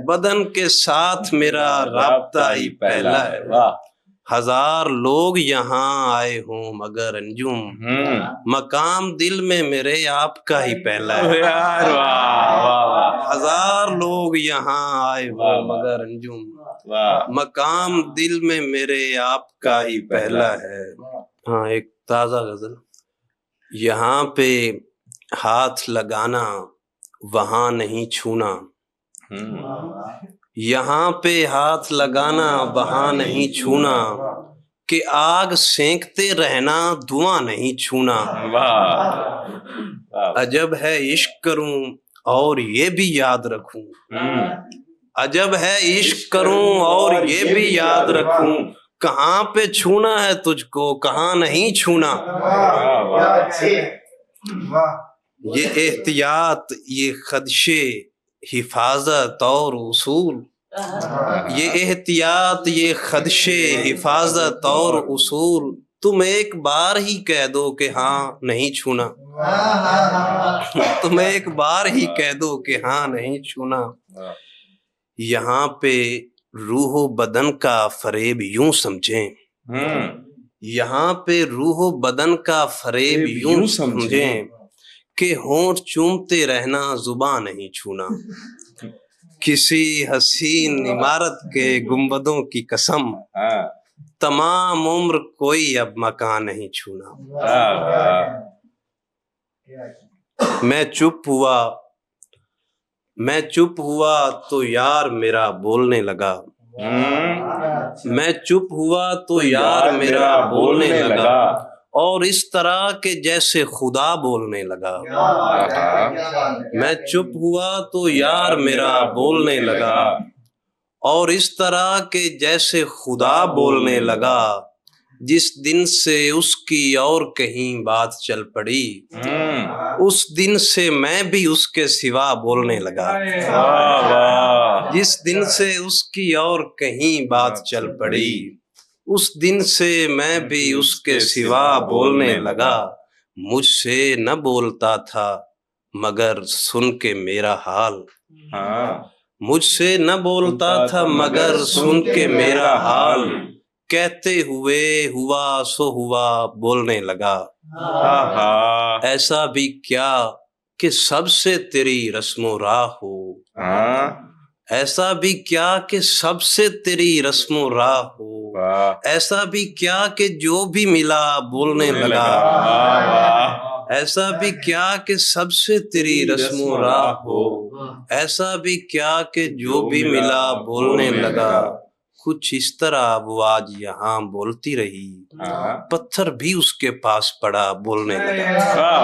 بدن کے ساتھ میرا رابطہ ہی پہلا ہے، ہزار لوگ یہاں آئے ہوں مگر انجم، مقام دل میں میرے آپ کا ہی پہلا ہے، ہزار لوگ یہاں آئے ہوں مگر انجم، مقام دل میں میرے آپ کا ہی پہلا ہے۔ ہاں، ایک تازہ غزل۔ یہاں پہ ہاتھ لگانا وہاں نہیں چھونا، یہاں پہ ہاتھ لگانا وہاں نہیں چھونا، کہ آگ سینکتے رہنا دھواں نہیں چھونا، عجب ہے عشق کروں اور یہ بھی یاد رکھوں، عجب ہے عشق کروں اور یہ بھی یاد رکھوں، کہاں پہ چھونا ہے تجھ کو کہاں نہیں چھونا، یہ احتیاط یہ خدشے حفاظت اور اصول، یہ احتیاط یہ خدشے حفاظت اور اصول، تم ایک بار ہی کہہ دو کہ ہاں نہیں چھونا، تم ایک بار ہی کہہ دو کہ ہاں نہیں چھونا، یہاں پہ روح و بدن کا فریب یوں سمجھیں، یہاں پہ روح و بدن کا فریب یوں سمجھیں، کہ ہونٹ چومتے رہنا زباں نہیں چھونا، کسی حسین عمارت کے گنبدوں کی قسم، تمام عمر کوئی اب مکان نہیں چھونا، میں چپ ہوا تو یار میرا بولنے لگا، میں چپ ہوا تو یار میرا بولنے لگا، اور اس طرح کہ جیسے خدا بولنے لگا، میں چپ ہوا تو یار میرا بولنے لگا، اور اس طرح کہ جیسے خدا بولنے لگا، جس دن سے اس کی اور کہیں بات چل پڑی، اس دن سے میں بھی اس کے سوا بولنے لگا، جس دن سے اس کی اور کہیں بات چل پڑی، اس دن سے میں بھی اس کے سوا بولنے لگا، مجھ سے نہ بولتا تھا مگر سن کے میرا حال، مجھ سے نہ بولتا تھا مگر سن کے میرا حال، کہتے ہوئے ہوا سو ہوا بولنے لگا، ایسا بھی کیا کہ سب سے تیری رسم و راہ ہو، ایسا بھی کیا کہ سب سے تیری رسم و راہ ہو، ایسا بھی کیا کہ جو بھی ملا بولنے لگا، ایسا بھی کیا کہ سب سے تیری رسم و راہ ہو، ایسا بھی کیا کہ جو بھی ملا بولنے لگا، کچھ اس طرح وہ آج یہاں بولتی رہی، پتھر بھی اس کے پاس پڑا بولنے لگا،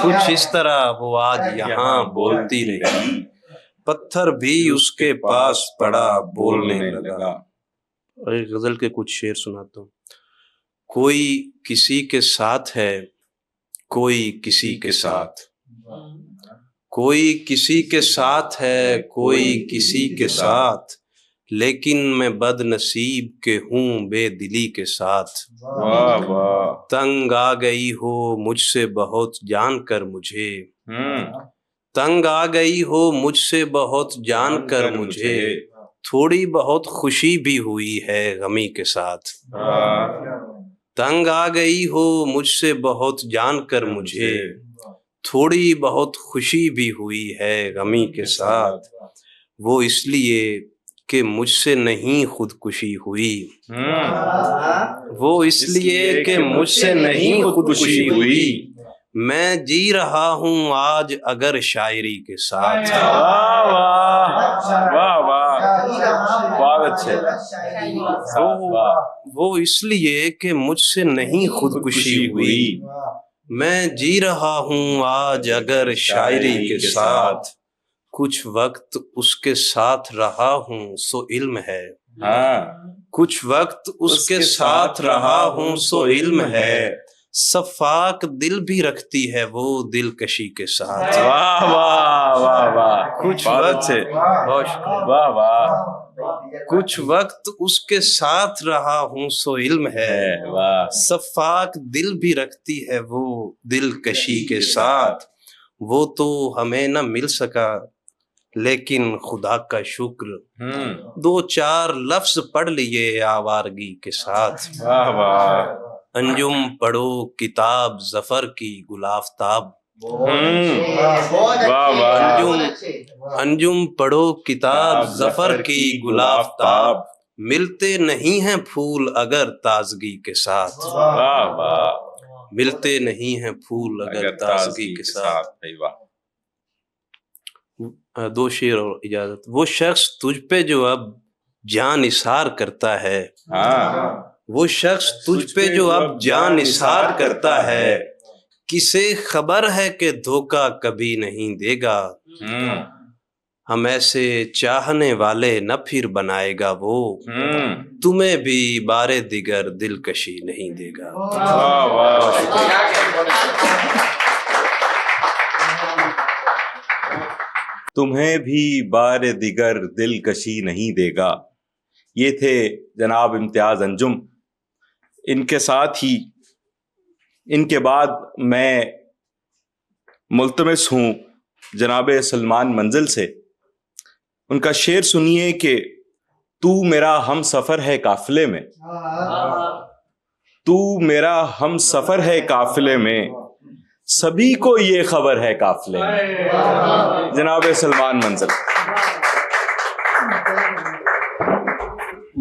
کچھ اس طرح وہ آج یہاں بولتی رہی، پتھر بھی اس کے پاس پڑا بولنے لگا۔ اور ایک غزل کے کچھ شعر سناتا ہوں۔ کوئی کسی کے ساتھ ہے کوئی کسی کے ساتھ، کوئی کسی کے ساتھ ہے کوئی کسی کے ساتھ، لیکن میں بد نصیب کے ہوں بے دلی کے ساتھ، تنگ آ گئی ہو مجھ سے بہت جان کر مجھے، تنگ آ گئی ہو مجھ سے بہت جان کر مجھے، تھوڑی بہت خوشی بھی ہوئی ہے غمی کے ساتھ، تنگ آ گئی ہو مجھ سے بہت جان کر مجھے، تھوڑی بہت خوشی بھی ہوئی ہے غمی کے ساتھ، وہ اس لیے کہ مجھ سے نہیں خودکشی ہوئی، وہ اس لیے کہ مجھ سے نہیں خودکشی ہوئی، میں جی رہا ہوں آج اگر شاعری کے ساتھ. واہ واہ واہ واہ، بہت اچھے. وہ اس لیے کہ مجھ سے نہیں خودکشی ہوئی. میں جی رہا ہوں آج اگر شاعری کے ساتھ. کچھ وقت اس کے ساتھ رہا ہوں سو علم ہے. کچھ وقت اس کے ساتھ رہا ہوں سو علم ہے. صفاک دل بھی رکھتی ہے وہ دلکشی کے ساتھ. واہ واہ واہ واہ، کچھ بہت وقت اچھے. واہ واہ، کچھ وقت اس کے ساتھ رہا ہوں سو علم ہے. واہ. صفاک دل بھی رکھتی ہے وہ دلکشی کے ساتھ. وہ تو ہمیں نہ مل سکا لیکن خدا کا شکر 2-4 لفظ پڑھ لیے آوارگی کے ساتھ. واہ واہ. انجم پڑھو کتاب ظفر کی گلافتاب. واہ واہ. انجم پڑھو کتاب ظفر کی گلافتاب. ملتے نہیں ہیں پھول اگر تازگی کے ساتھ. واہ واہ. ملتے نہیں ہیں پھول اگر تازگی کے ساتھ. 2 شعر اور اجازت. وہ شخص تجھ پہ جو اب جان نثار کرتا ہے. وہ شخص تجھ پہ جو اب جان نثار کرتا ہے. کسے خبر ہے کہ دھوکہ کبھی نہیں دے گا. ہم ایسے چاہنے والے نہ پھر بنائے گا وہ. تمہیں بھی بارے دیگر دلکشی نہیں دے گا. واہ واہ. تمہیں بھی بار دیگر دلکشی نہیں دے گا. یہ تھے جناب امتیاز انجم. ان کے ساتھ ہی ان کے بعد میں ملتمس ہوں جناب سلمان منزل سے. ان کا شعر سنیے کہ تو میرا ہم سفر ہے قافلے میں. تو میرا ہم سفر ہے قافلے میں، سبھی کو یہ خبر ہے قافلے میں. جناب سلمان منزل.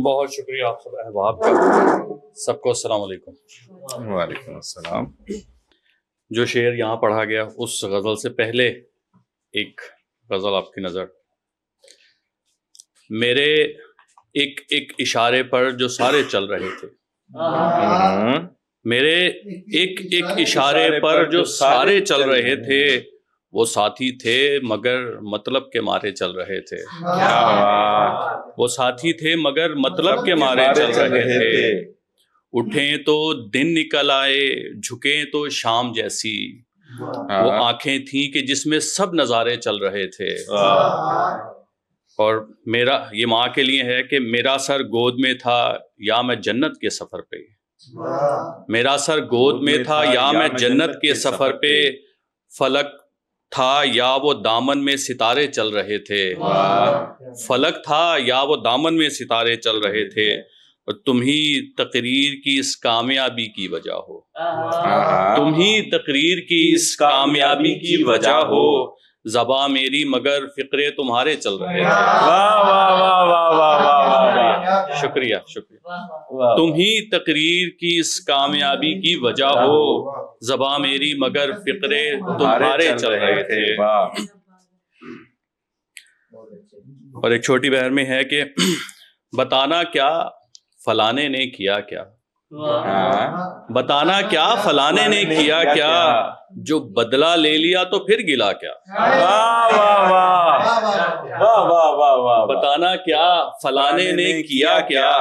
بہت شکریہ آپ سب احباب کا. سب کو السلام علیکم. وعلیکم السلام. جو شعر یہاں پڑھا گیا اس غزل سے پہلے ایک غزل آپ کی نظر. میرے ایک اشارے پر جو سارے چل رہے تھے. میرے ایک اشارے پر جو سارے چل رہے تھے، وہ ساتھی تھے مگر مطلب کے مارے چل رہے تھے. وہ ساتھی تھے مگر مطلب کے مارے چل رہے تھے. اٹھیں تو دن نکل آئے، جھکیں تو شام جیسی. وہ آنکھیں تھیں کہ جس میں سب نظارے چل رہے تھے. اور میرا یہ ماں کے لیے ہے کہ میرا سر گود میں تھا یا میں جنت کے سفر پہ. میرا سر گود میں تھا یا میں جنت کے سفر پہ. فلک تھا یا وہ دامن میں ستارے چل رہے تھے. فلک تھا یا وہ دامن میں ستارے چل رہے تھے. اور تم ہی تقریر کی اس کامیابی کی وجہ ہو. تم ہی تقریر کی اس کامیابی کی وجہ ہو. زباں میری مگر فقرے تمہارے چل رہے تھے. واہ واہ واہ واہ واہ واہ واہ. شکریہ شکریہ. تم ہی تقریر کی اس کامیابی کی وجہ ہو. زباں میری مگر فقرے تمہارے چل رہے تھے. اور ایک چھوٹی بہر میں ہے کہ بتانا کیا فلانے نے کیا کیا. بتانا کیا فلانے نے کیا کیا. جو بدلہ لے لیا تو پھر گلا کیا. بتانا کیا فلانے نے کیا کیا.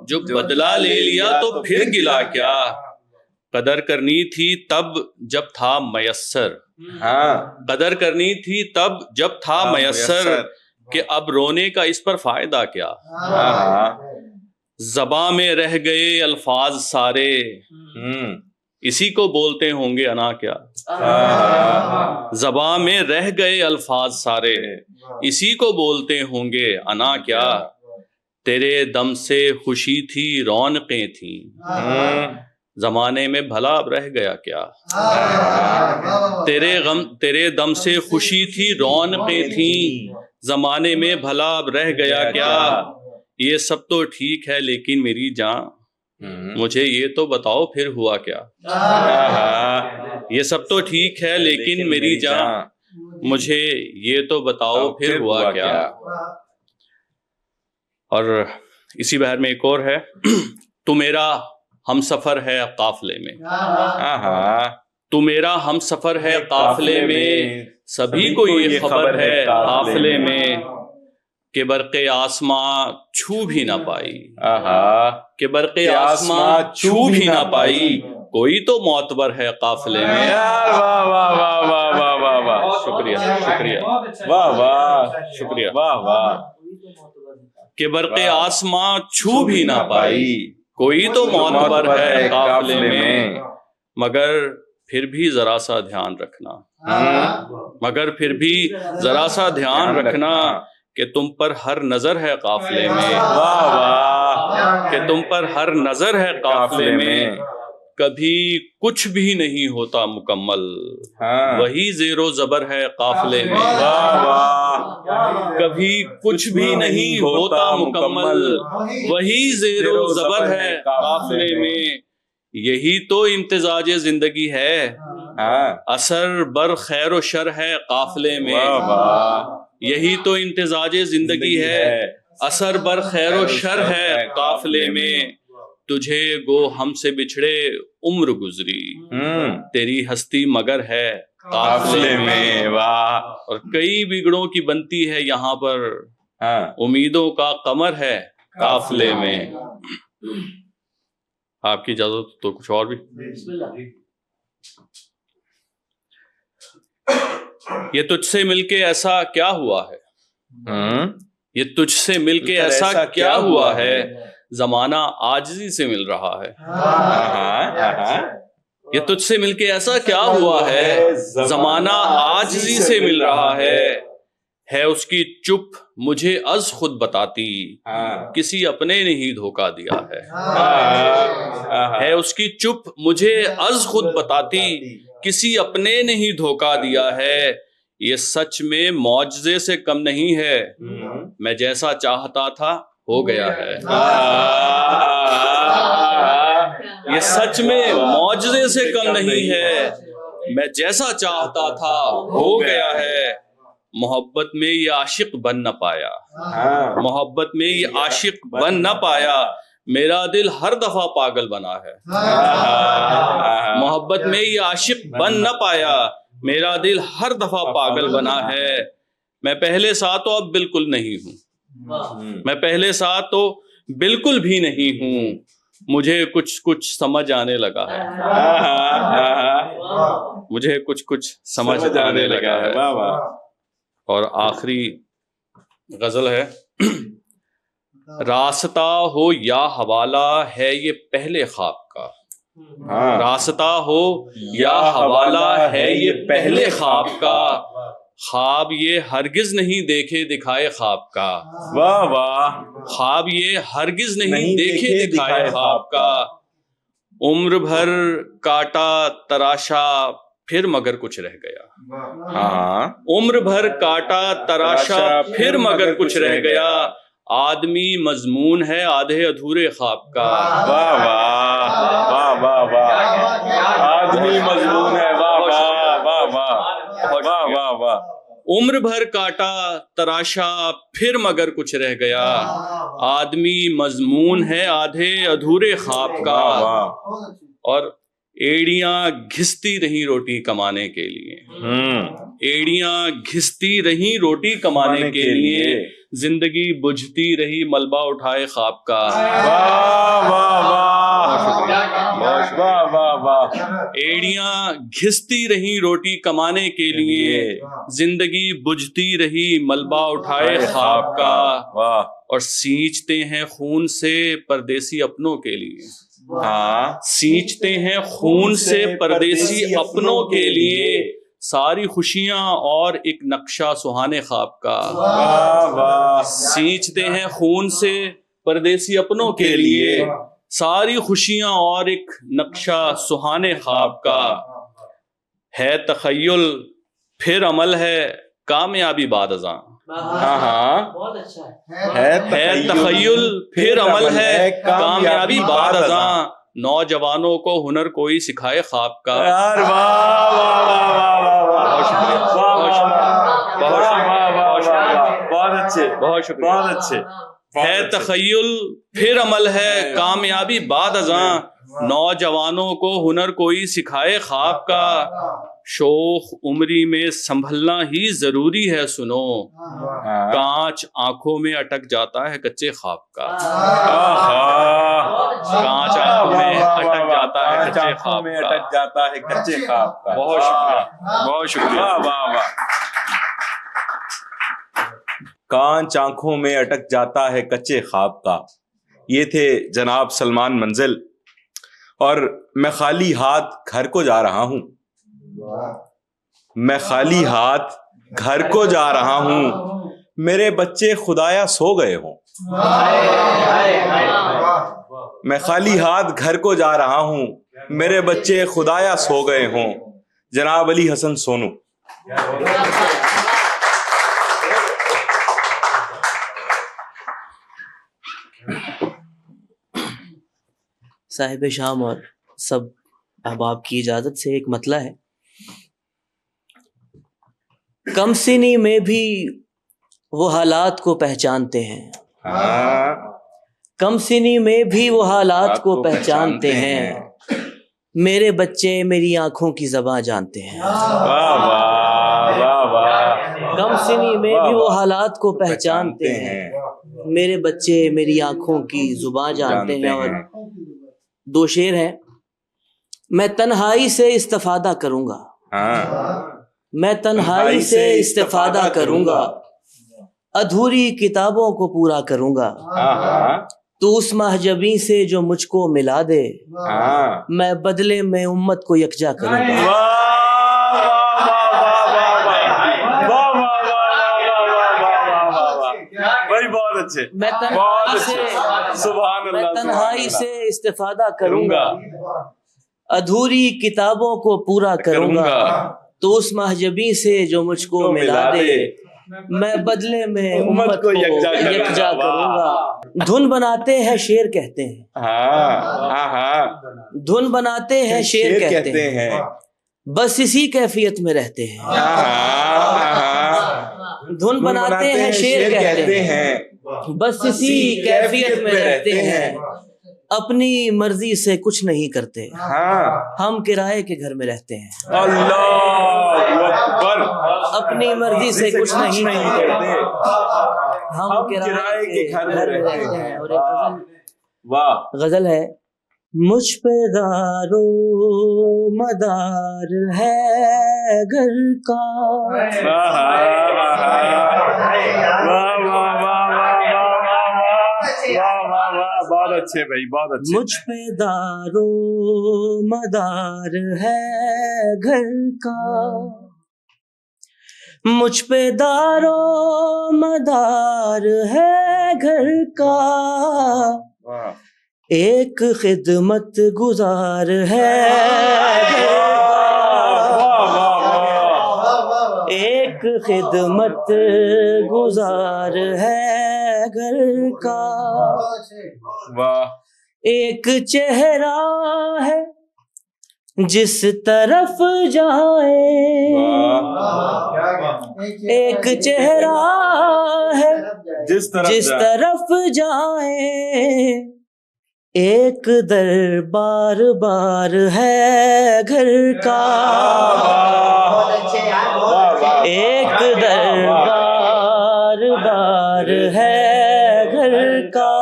جو بدلہ لے لیا تو پھر گلا کیا. قدر کرنی تھی تب جب تھا میسر. قدر کرنی تھی تب جب تھا میسر. کہ اب رونے کا اس پر فائدہ کیا. زباں میں رہ گئے الفاظ سارے، اسی کو بولتے ہوں گے انا کیا. زباں میں رہ گئے الفاظ سارے، اسی کو بولتے ہوں گے انا کیا. تیرے دم سے خوشی تھی رونقیں تھیں، زمانے میں بھلا اب رہ گیا کیا. تیرے دم سے خوشی تھی رونقیں تھیں، زمانے میں بھلا اب رہ گیا کیا. یہ سب تو ٹھیک ہے لیکن میری جان مجھے یہ تو بتاؤ پھر ہوا کیا. یہ سب تو ٹھیک ہے لیکن میری جان مجھے یہ تو بتاؤ پھر ہوا کیا. اور اسی بہر میں ایک اور ہے. تو میرا ہم سفر ہے قافلے میں. تو میرا ہم سفر ہے قافلے میں، سبھی کو یہ خبر ہے قافلے میں کہ برق آسماں چھو بھی نہ پائی. کہ برق آسماں چھو بھی نہ پائی، کوئی تو معتبر ہے قافلے میں. واہ واہ واہ واہ واہ واہ واہ. شکریہ شکریہ. واہ واہ شکریہ. واہ واہ. کہ برق آسماں چھو بھی نہ پائی، کوئی تو معتبر ہے قافلے میں، مگر پھر بھی ذرا سا دھیان رکھنا. مگر پھر بھی ذرا سا دھیان رکھنا کہ تم پر ہر نظر ہے قافلے میں. واہ واہ. کہ تم پر ہر نظر ہے قافلے میں، کبھی کچھ بھی نہیں ہوتا مکمل، وہی زیر و زبر ہے قافلے میں. واہ واہ. کبھی کچھ بھی نہیں ہوتا مکمل، وہی زیر و زبر ہے قافلے میں. یہی تو امتزاج زندگی ہے، اثر بر خیر و شر ہے قافلے میں. یہی تو امتزاج زندگی ہے، اثر بر خیر و شر ہے قافلے میں. تجھے گو ہم سے بچھڑے عمر گزری، تیری ہستی مگر ہے قافلے میں. واہ. اور کئی بگڑوں کی بنتی ہے یہاں پر، امیدوں کا قمر ہے قافلے میں. آپ کی اجازت تو کچھ اور بھی. یہ تجھ سے مل کے ایسا کیا ہوا ہے، یہ تجھ سے مل کے ایسا کیا ہوا ہے، زمانہ عاجزی سے مل رہا ہے. یہ تجھ سے مل کے ایسا کیا ہوا ہے، زمانہ عاجزی سے مل رہا ہے اس کی چپ مجھے از خود بتاتی، کسی اپنے نے ہی دھوکہ دیا ہے اس کی چپ مجھے از خود بتاتی، کسی اپنے نے ہی دھوکہ دیا ہے. یہ سچ میں معجزے سے کم نہیں ہے، میں جیسا چاہتا تھا ہو گیا ہے. یہ سچ میں معجزے سے کم نہیں ہے، میں جیسا چاہتا تھا ہو گیا ہے. محبت میں یہ عاشق بن نہ پایا، محبت میں یہ عاشق بن نہ پایا، میرا دل ہر دفعہ پاگل بنا ہے. محبت میں یہ عاشق بن نہ پایا، میرا دل ہر دفعہ پاگل بنا ہے. میں پہلے سا تو اب بالکل نہیں ہوں، میں پہلے سا تو بالکل بھی نہیں ہوں، مجھے کچھ سمجھ آنے لگا ہے. مجھے کچھ سمجھ آنے لگا ہے. اور آخری غزل ہے. راستہ ہو یا حوالہ ہے یہ پہلے خواب کا، راستہ ہو یا حوالہ ہے یہ پہلے خواب کا، خواب یہ ہرگز نہیں دیکھے دکھائے خواب کا. واہ واہ. خواب یہ ہرگز نہیں دیکھے دکھائے خواب کا. عمر بھر کاٹا تراشا پھر مگر کچھ رہ گیا. عمر بھر کاٹا تراشا پھر مگر کچھ رہ گیا، آدمی مضمون ہے آدھے ادھورے خواب کا. واہ واہ واہ واہ واہ. آدمی مضمون ہے. واہ واہ واہ واہ واہ واہ واہ. عمر بھر کاٹا تراشا پھر مگر کچھ رہ گیا، آدمی مضمون ہے آدھے ادھورے خواب کا. اور ایڑیاں گھستی رہی روٹی کمانے کے لیے، ایڑیاں گھستی رہی روٹی کمانے کے لیے، زندگی بجھتی رہی ملبہ اٹھائے خواب کا. واہ واہ واہ واہ واہ. ایڑیاں گھستی رہی روٹی کمانے کے لیے، زندگی بجھتی رہی ملبہ اٹھائے خواب کا. اور سینچتے ہیں خون سے پردیسی اپنوں کے لیے، سینچتے ہیں خون سے پردیسی اپنوں کے لیے، ساری خوشیاں اور ایک نقشہ سہانے خواب کا. سینچتے ہیں خون سے پردیسی اپنوں کے لیے، ساری خوشیاں اور ایک نقشہ سہانے خواب کا. ہے تخیل پھر عمل ہے کامیابی بعد ازاں، ہاں ہاں بہت اچھا ہے تخیل پھر عمل ہے کامیابی بعد ازاں، نوجوانوں کو ہنر کوئی سکھائے خواب کا. یار واہ واہ واہ واہ واہ، بہت شکریہ، بہت شکریہ، بہت شکریہ، بہت اچھے، بہت شکریہ. بہت اچھے. ہے تخیل پھر عمل ہے کامیابی بعد ازاں، نوجوانوں کو ہنر کوئی سکھائے خواب کا. شوخ عمری میں سنبھلنا ہی ضروری ہے سنو، کانچ آنکھوں میں اٹک جاتا ہے کچے خواب کا. کانچ آنکھوں میں اٹک جاتا ہے کچے خواب میں کا. اٹک جاتا ہے کچے خواب کا. بہت شکریہ، بہت شکریہ. واہ واہ واہ. کانچ آنکھوں میں اٹک جاتا ہے کچے خواب کا. یہ تھے جناب سلمان منزل. اور میں خالی ہاتھ گھر کو جا رہا ہوں، میں خالی ہاتھ گھر کو جا رہا ہوں، میرے بچے خدایا سو گئے ہوں. میں خالی ہاتھ گھر کو جا رہا ہوں، میرے بچے خدایا سو گئے ہوں. جناب علی حسن سونو. صاحب شام اور سب احباب کی اجازت سے ایک مطلع ہے. کم سنی میں بھی وہ حالات کو پہچانتے ہیں، کم سنی میں بھی وہ حالات کو پہچانتے ہیں، میرے بچے میری آنکھوں کی زباں جانتے ہیں. کم سنی میں بھی وہ حالات کو پہچانتے ہیں، میرے بچے میری آنکھوں کی زباں جانتے ہیں. اور دو شعر ہیں. میں تنہائی سے استفادہ کروں گا، میں تنہائی سے استفادہ کروں گا، ادھوری کتابوں کو پورا کروں گا. تو اس محجبی سے جو مجھ کو ملا دے، میں بدلے میں امت کو یکجا کروں گا. میں تنہائی سے استفادہ کروں گا، ادھوری کتابوں کو پورا کروں گا. تو اس محجبی سے جو مجھ کو ملا دے، میں بدلے میں امت کو یکجا کروں گا. دھن بناتے ہیں شعر کہتے ہیں، دھن بناتے ہیں شعر کہتے ہیں، بس اسی کیفیت میں رہتے ہیں. دھن بناتے ہیں شعر کہتے ہیں، بس اسی کیفیت میں رہتے ہیں. اپنی مرضی سے کچھ نہیں کرتے، ہم کرائے کے گھر میں رہتے ہیں. اللہ اکبر. اپنی مرضی سے کچھ نہیں کرتے، ہم کرائے کے گھر میں رہتے ہیں. اور ایک غزل ہے. مجھ پہ دار و مدار ہے گھر کا، بہت اچھے بھائی، بہت اچھے. مجھ پہ دار و مدار ہے گھر کا، مجھ پہ دار و مدار ہے گھر کا، ایک خدمت گزار ہے گھر کا، ایک خدمت گزار ہے گھر کا. ایک چہرہ ہے جس طرف جائیں، ایک چہرہ ہے جس طرف جائیں، ایک دربار بار ہے گھر کا، ایک دربار بار ہے گھر کا.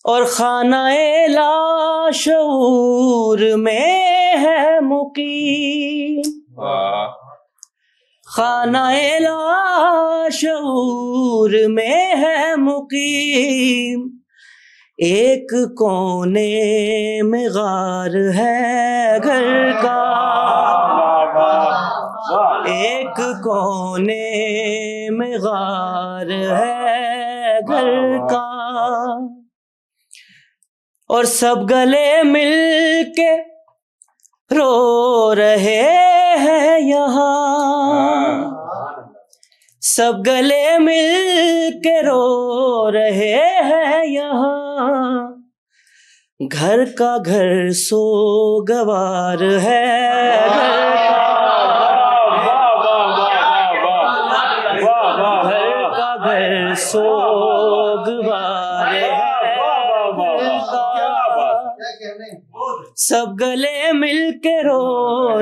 اور خانہ لاشعور میں ہے مقیم، خانہ لاشعور میں ہے مقیم، ایک کونے میں غار ہے گھر کا، ایک کونے میں غار ہے گھر کا. اور سب گلے مل کے رو رہے ہیں یہاں، سب گلے مل کے رو رہے ہیں یہاں، گھر کا گھر سوگوار ہے، گھر کا گھر سوگوار ہے، سب گلے مل کے رو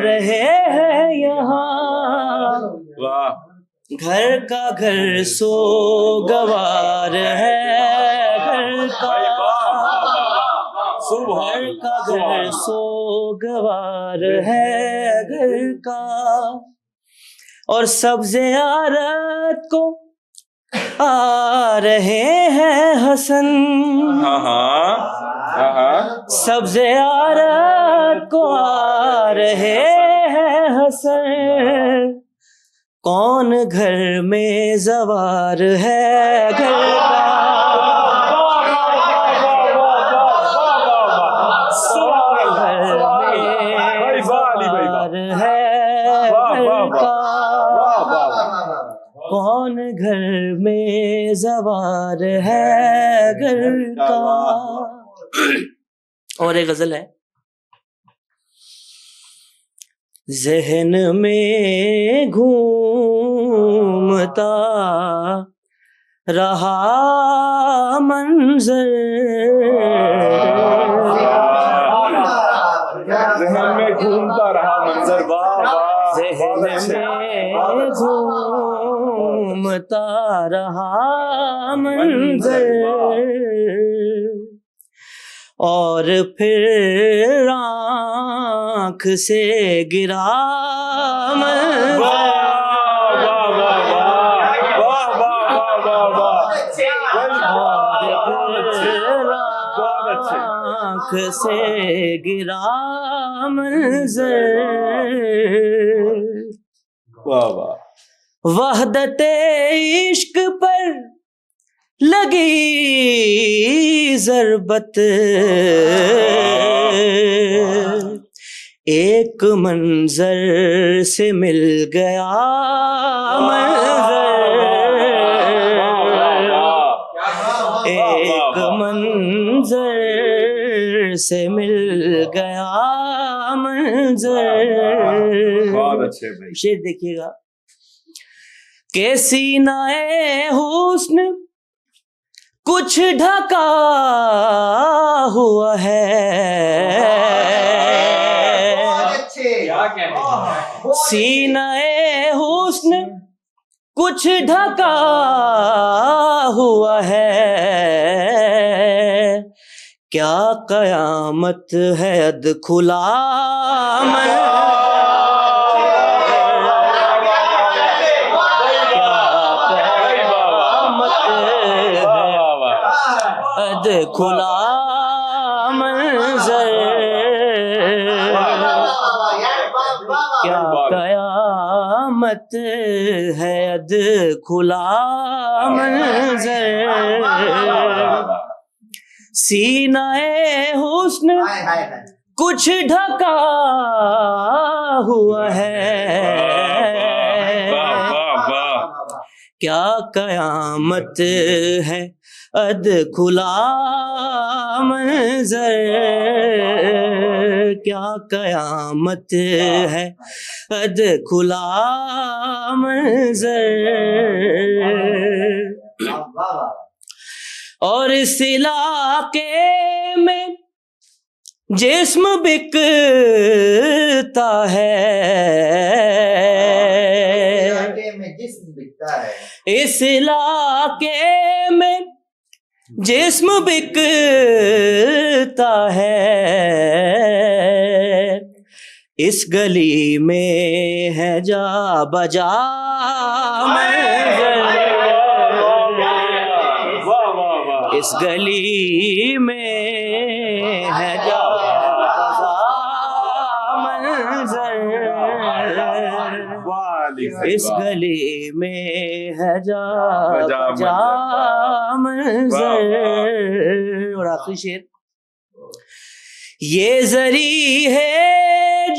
رہے ہیں یہاں، گھر کا گھر سوگوار ہے، گھر کا گھر سوگوار ہے، گھر کا۔ اور سب زیارت کو آ رہے ہیں حسن، سب زیارت کو آ رہے ہیں حسن، کون گھر میں زوار ہے، گھر کا کون گھر میں زوار ہے، گھر کا۔ اور ایک غزل ہے، ذہن میں گھومتا رہا منظر، ذہن میں گھومتا رہا منظر، ذہن میں گھومتا رہا منظر، اور پھر آنکھ سے گرا منظر، آنکھ سے گرا منظر، وحدت عشق پر لگی ضربت، ایک منظر سے مل گیا منظر، ایک منظر سے مل گیا منظر۔ شعر دیکھیے گا کہ سینہ حسن کچھ ڈھکا ہوا ہے، سینہ حسن کچھ ڈھکا ہوا ہے، کیا قیامت ہے اد کھلا کھلا منظر، کیا قیامت ہے اد کھلا منظر، سینہ حسن کچھ ڈھکا ہوا ہے، کیا قیامت ہے اد کھلا منظر، کیا قیامت ہے اد کھلا منظر، اور اس علاقے میں جسم بکتا ہے، اس علاقے میں جسم بکتا ہے، اس گلی میں ہے جا بجا منظر، اس گلی میں ہے جا بجا منظر، اس گلی میں ہے جا بجا منظر۔ اور آخری شعر، یہ زری ہے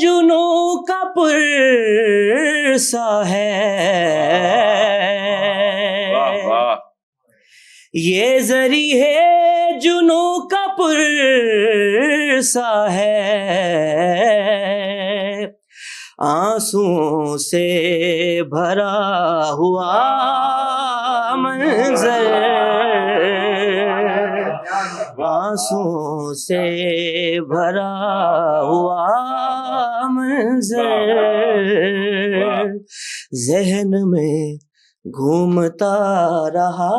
جنوں کا پرسا ہے، یہ زری ہے جنوں کا پرسا ہے، آنسوں سے بھرا ہوا منظر، آنسوں سے بھرا ہوا منظر، ذہن میں گھومتا رہا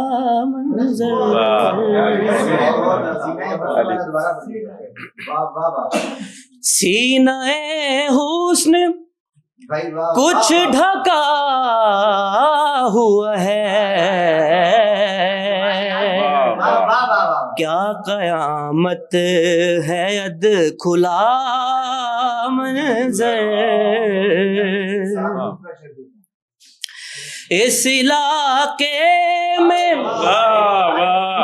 منظر، سینہ حسن کچھ ڈھکا ہوا ہے، کیا قیامت ہے ید کھلا منظر، اس علاقے میں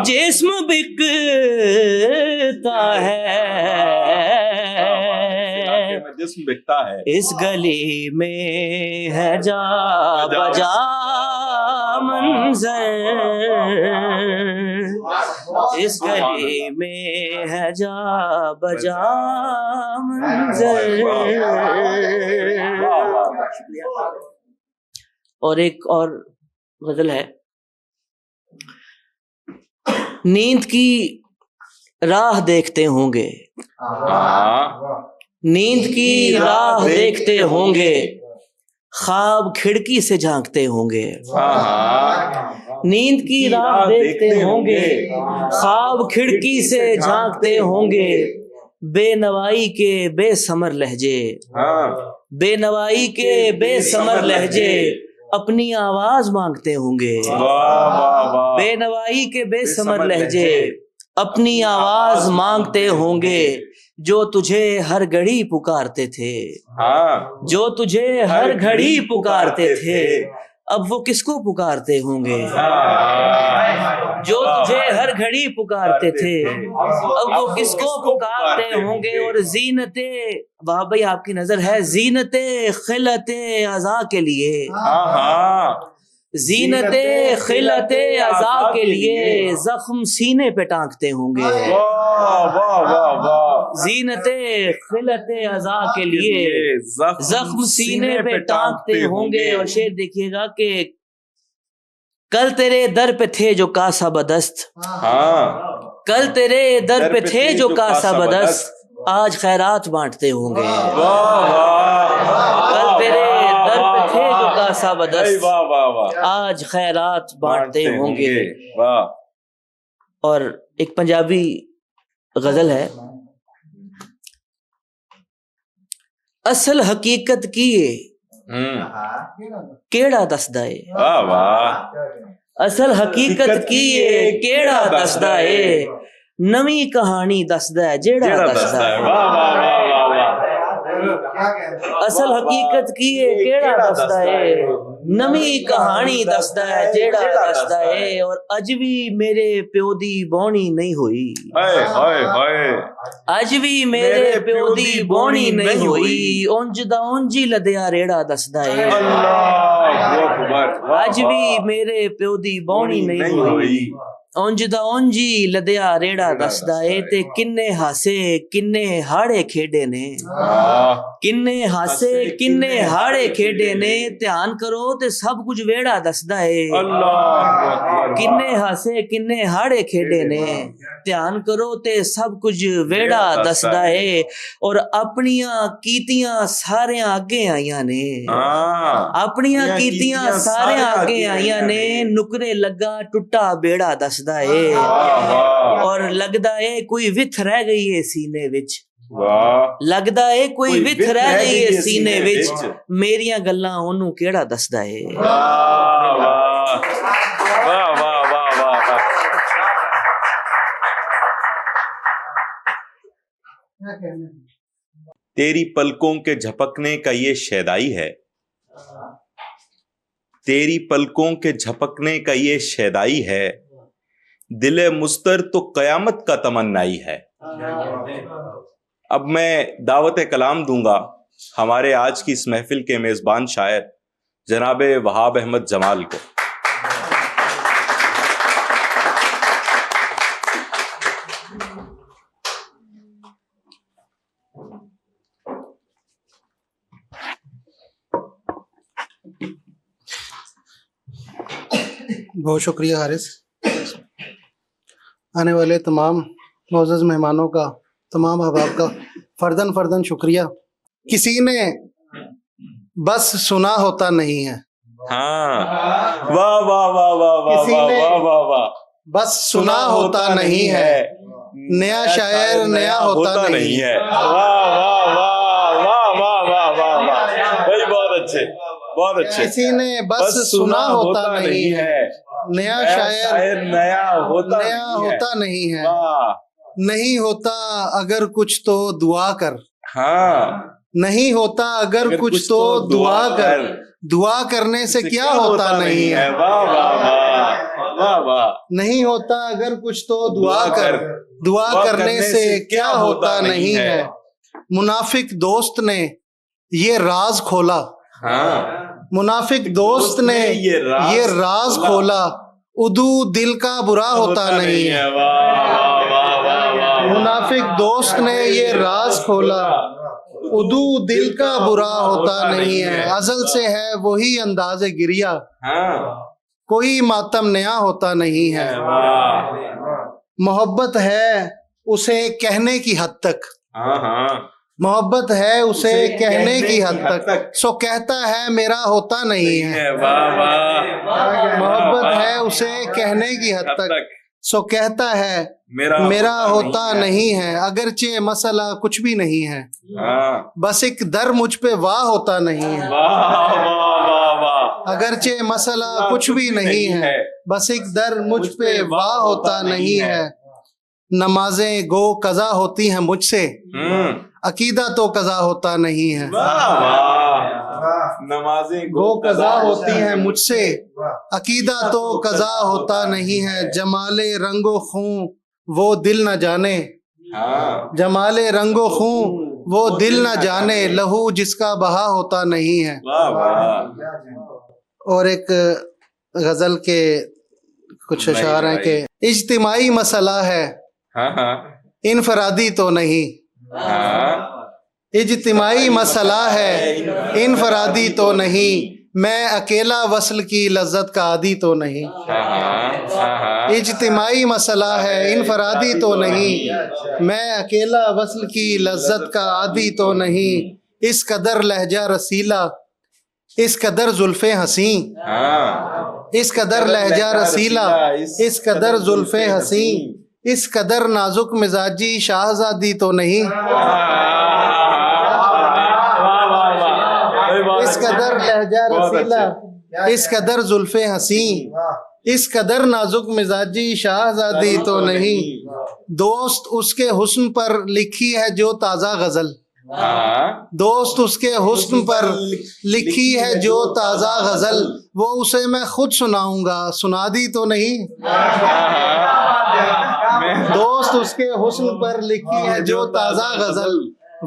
جسم بکتا ہے، جسم بکتا ہے، اس گلی میں ہے جا بجا منظر، اس گلی میں ہے جا بجا منظر۔ اور ایک اور غزل ہے، نیند کی راہ دیکھتے ہوں گے، نیند کی راہ دیکھتے ہوں گے، خواب کھڑکی سے جھانکتے ہوں گے، نیند کی راہ دیکھتے ہوں گے، خواب کھڑکی سے جھانکتے ہوں گے، بے نوائی کے بے ثمر لہجے، بے نوائی کے بے ثمر لہجے اپنی آواز مانگتے ہوں گے، بے نوائی کے بے ثمر لہجے اپنی آواز مانگتے ہوں گے، جو تجھے ہر گھڑی پکارتے تھے، جو تجھے ہر گھڑی پکارتے تھے، اب وہ کس کو پکارتے ہوں گے، جو تجھے ہر گھڑی پکارتے تھے، اب وہ کس کو پکارتے ہوں گے۔ اور زینت وہاں بھائی آپ کی نظر ہے، زینت خلت عزا کے لیے، زینت خلت عزا کے لیے زخم سینے پہ ٹانکتے ہوں گے، زینت خلت عزا کے لیے زخم سینے پہ ٹانکتے ہوں گے۔ اور شعر دیکھیے گا کہ کل تیرے در پہ تھے جو کاسا بدست، کل تیرے در پہ تھے جو کاسا بدست، آج خیرات بانٹتے ہوں گے، کل تیرے در پہ تھے جو کاسا بدست، آج خیرات بانٹتے ہوں گے۔ اور ایک پنجابی غزل ہے، اصل حقیقت کی کیڑا دسدا ہے، اصل حقیقت کی کیڑا دسدا ہے، نویں کہانی دسدا ہے جیڑا دسدا ہے، اصل حقیقت کی کیڑا دسدا ہے، نویں کہانی دسدا ہے جیڑا دسدا ہے۔ اور اج بھی میرے پیو دی بونی نہیں ہوئی، اج بھی میرے پیو دی بونی نہیں ہوئی، اونج دا اونجی لدیا ریڑا دسدا ہے، اج بھی میرے پیو دی بونی نہیں ہوئی، اونج دا اونجی لدیا ریڑا دسدا ہے۔ تے کنے ہاسے کنے ہاڑے کھیڈے نے، کنے ہاسے کنے ہاڑے کھیڈے نے، دھیان کرو تے سب کچھ ویڑا دسدا ہے، کنے ہاسے کنے ہاڑے کھیڈے نے، دھیان کرو تے سب کچھ ویڑا دسدا ہے۔ اور اپنیاں کیتیاں سارے آگے آئیاں نے، اپنیاں کیتیاں سارے آگے آئیاں نے، نکرے لگا ٹوٹا بیڑا دسدا ہے، اور لگدا ہے کوئی وتھ رہ گئی ہے سینے وچ، لگدا ہے کوئی وتھ رہ گئی ہے سینے وچ، میریاں گلاں اونوں کیڑا دسدا ہے۔ تیری پلکوں کے جھپکنے کا یہ شیدائی ہے، تیری پلکوں کے جھپکنے کا یہ شیدائی ہے، دل مستر تو قیامت کا تمنائی ہے۔ اب میں دعوت کلام دوں گا ہمارے آج کی اس محفل کے میزبان شاعر جناب وہاب احمد جمال کو۔ بہت شکریہ حارث. آنے والے تمام معزز مہمانوں کا، تمام احباب کا فرداً فرداً شکریہ. کسی نے بس سنا ہوتا نہیں ہے. ہاں واہ واہ واہ واہ واہ واہ واہ واہ. بس سنا ہوتا نہیں ہے، نیا شاعر نیا ہوتا نہیں ہے. واہ واہ واہ واہ واہ واہ واہ واہ بھائی، بہت اچھے بہت اچھے. کسی نے بس سنا ہوتا نہیں ہے، نیا شاعر نیا ہوتا نہیں ہے. نہیں ہوتا اگر کچھ تو دعا کر. ہاں نہیں ہوتا اگر کچھ تو دعا کر. دعا کرنے سے کیا ہوتا نہیں ہے. واہ واہ واہ واہ واہ. نہیں ہوتا اگر کچھ تو دعا کر. دعا کرنے سے کیا ہوتا نہیں ہے. منافق دوست نے یہ راز کھولا. منافق دوست نے یہ راز کھولا. ادو دل کا برا ہوتا نہیں ہے. منافق دوست نے یہ راز کھولا. ادو دل کا برا ہوتا نہیں ہے. ازل سے ہے وہی انداز گریا. کوئی ماتم نیا ہوتا نہیں ہے. محبت ہے اسے کہنے کی حد تک. محبت ہے اسے کہنے کی حد تک. سو کہتا ہے میرا ہوتا نہیں ہے. محبت ہے اسے کہنے کی حد تک. سو کہتا ہے میرا ہوتا نہیں ہے. اگرچہ مسئلہ کچھ بھی نہیں ہے، بس ایک در مجھ پہ واہ ہوتا نہیں ہے. اگرچہ مسئلہ کچھ بھی نہیں ہے، بس ایک در مجھ پہ واہ ہوتا نہیں ہے. نمازیں گو قضا ہوتی ہیں مجھ سے، عقیدہ تو قضا ہوتا نہیں ہے. نمازیں گو قضا ہوتی ہیں مجھ سے، عقیدہ تو قضا ہوتا نہیں ہے. جمال رنگ و خون وہ دل نہ جانے. جمال رنگ و خون وہ دل نہ جانے. لہو جس کا بہا ہوتا نہیں ہے. اور ایک غزل کے کچھ اشعار ہیں کہ اجتماعی مسئلہ ہے انفرادی تو نہیں. اجتماعی مسئلہ ہے انفرادی تو نہیں. میں اکیلا وصل کی لذت کا عادی تو نہیں. اجتماعی مسئلہ ہے انفرادی تو نہیں. میں اکیلا وصل کی لذت کا عادی تو نہیں. اس قدر لہجہ رسیلا، اس قدر زلفیں حسیں. اس قدر لہجہ رسیلا، اس قدر زلفیں حسیں. اس قدر نازک مزاجی شاہزادی تو نہیں. اس قدر لہجہ رسیلا، اس قدر زلفیں حسیں. اس قدر نازک مزاجی شاہزادی تو نہیں. دوست اس کے حسن پر لکھی ہے جو تازہ غزل. دوست اس کے حسن پر لکھی ہے جو تازہ غزل. وہ اسے میں خود سناؤں گا، سنا دی تو نہیں. دوست اس کے حسن پر لکھی ہے جو تازہ غزل.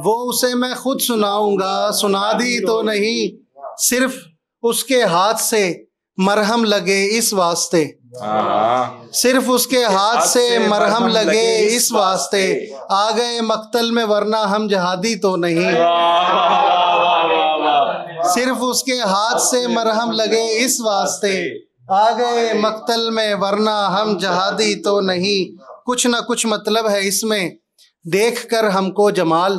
وہ اسے میں خود سناؤں گا، سنا دی تو نہیں. صرف اس کے ہاتھ سے مرہم لگے اس واسطے. صرف اس کے ہاتھ سے مرہم لگے اس واسطے. آ گئے مقتل میں ورنہ ہم جہادی تو نہیں. صرف اس کے ہاتھ سے مرہم لگے اس واسطے. آ گئے مقتل میں ورنہ ہم جہادی تو نہیں. کچھ نہ کچھ مطلب ہے اس میں دیکھ کر ہم کو جمال.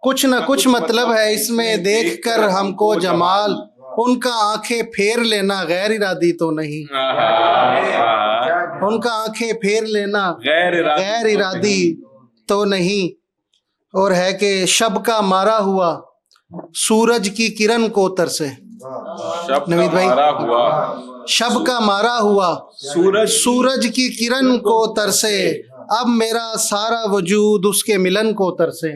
کچھ نہ کچھ مطلب ہے اس میں دیکھ کر ہم کو جمال. ان کا آنکھیں پھیر لینا غیر ارادی تو نہیں. ان کا آنکھیں پھیر لینا غیر ارادی تو نہیں. اور ہے کہ شب کا مارا ہوا سورج کی کرن کو ترسے. نوید بھائی، شب کا مارا ہوا سورج کی کرن کو ترسے. اب میرا سارا وجود اس کے ملن کو ترسے.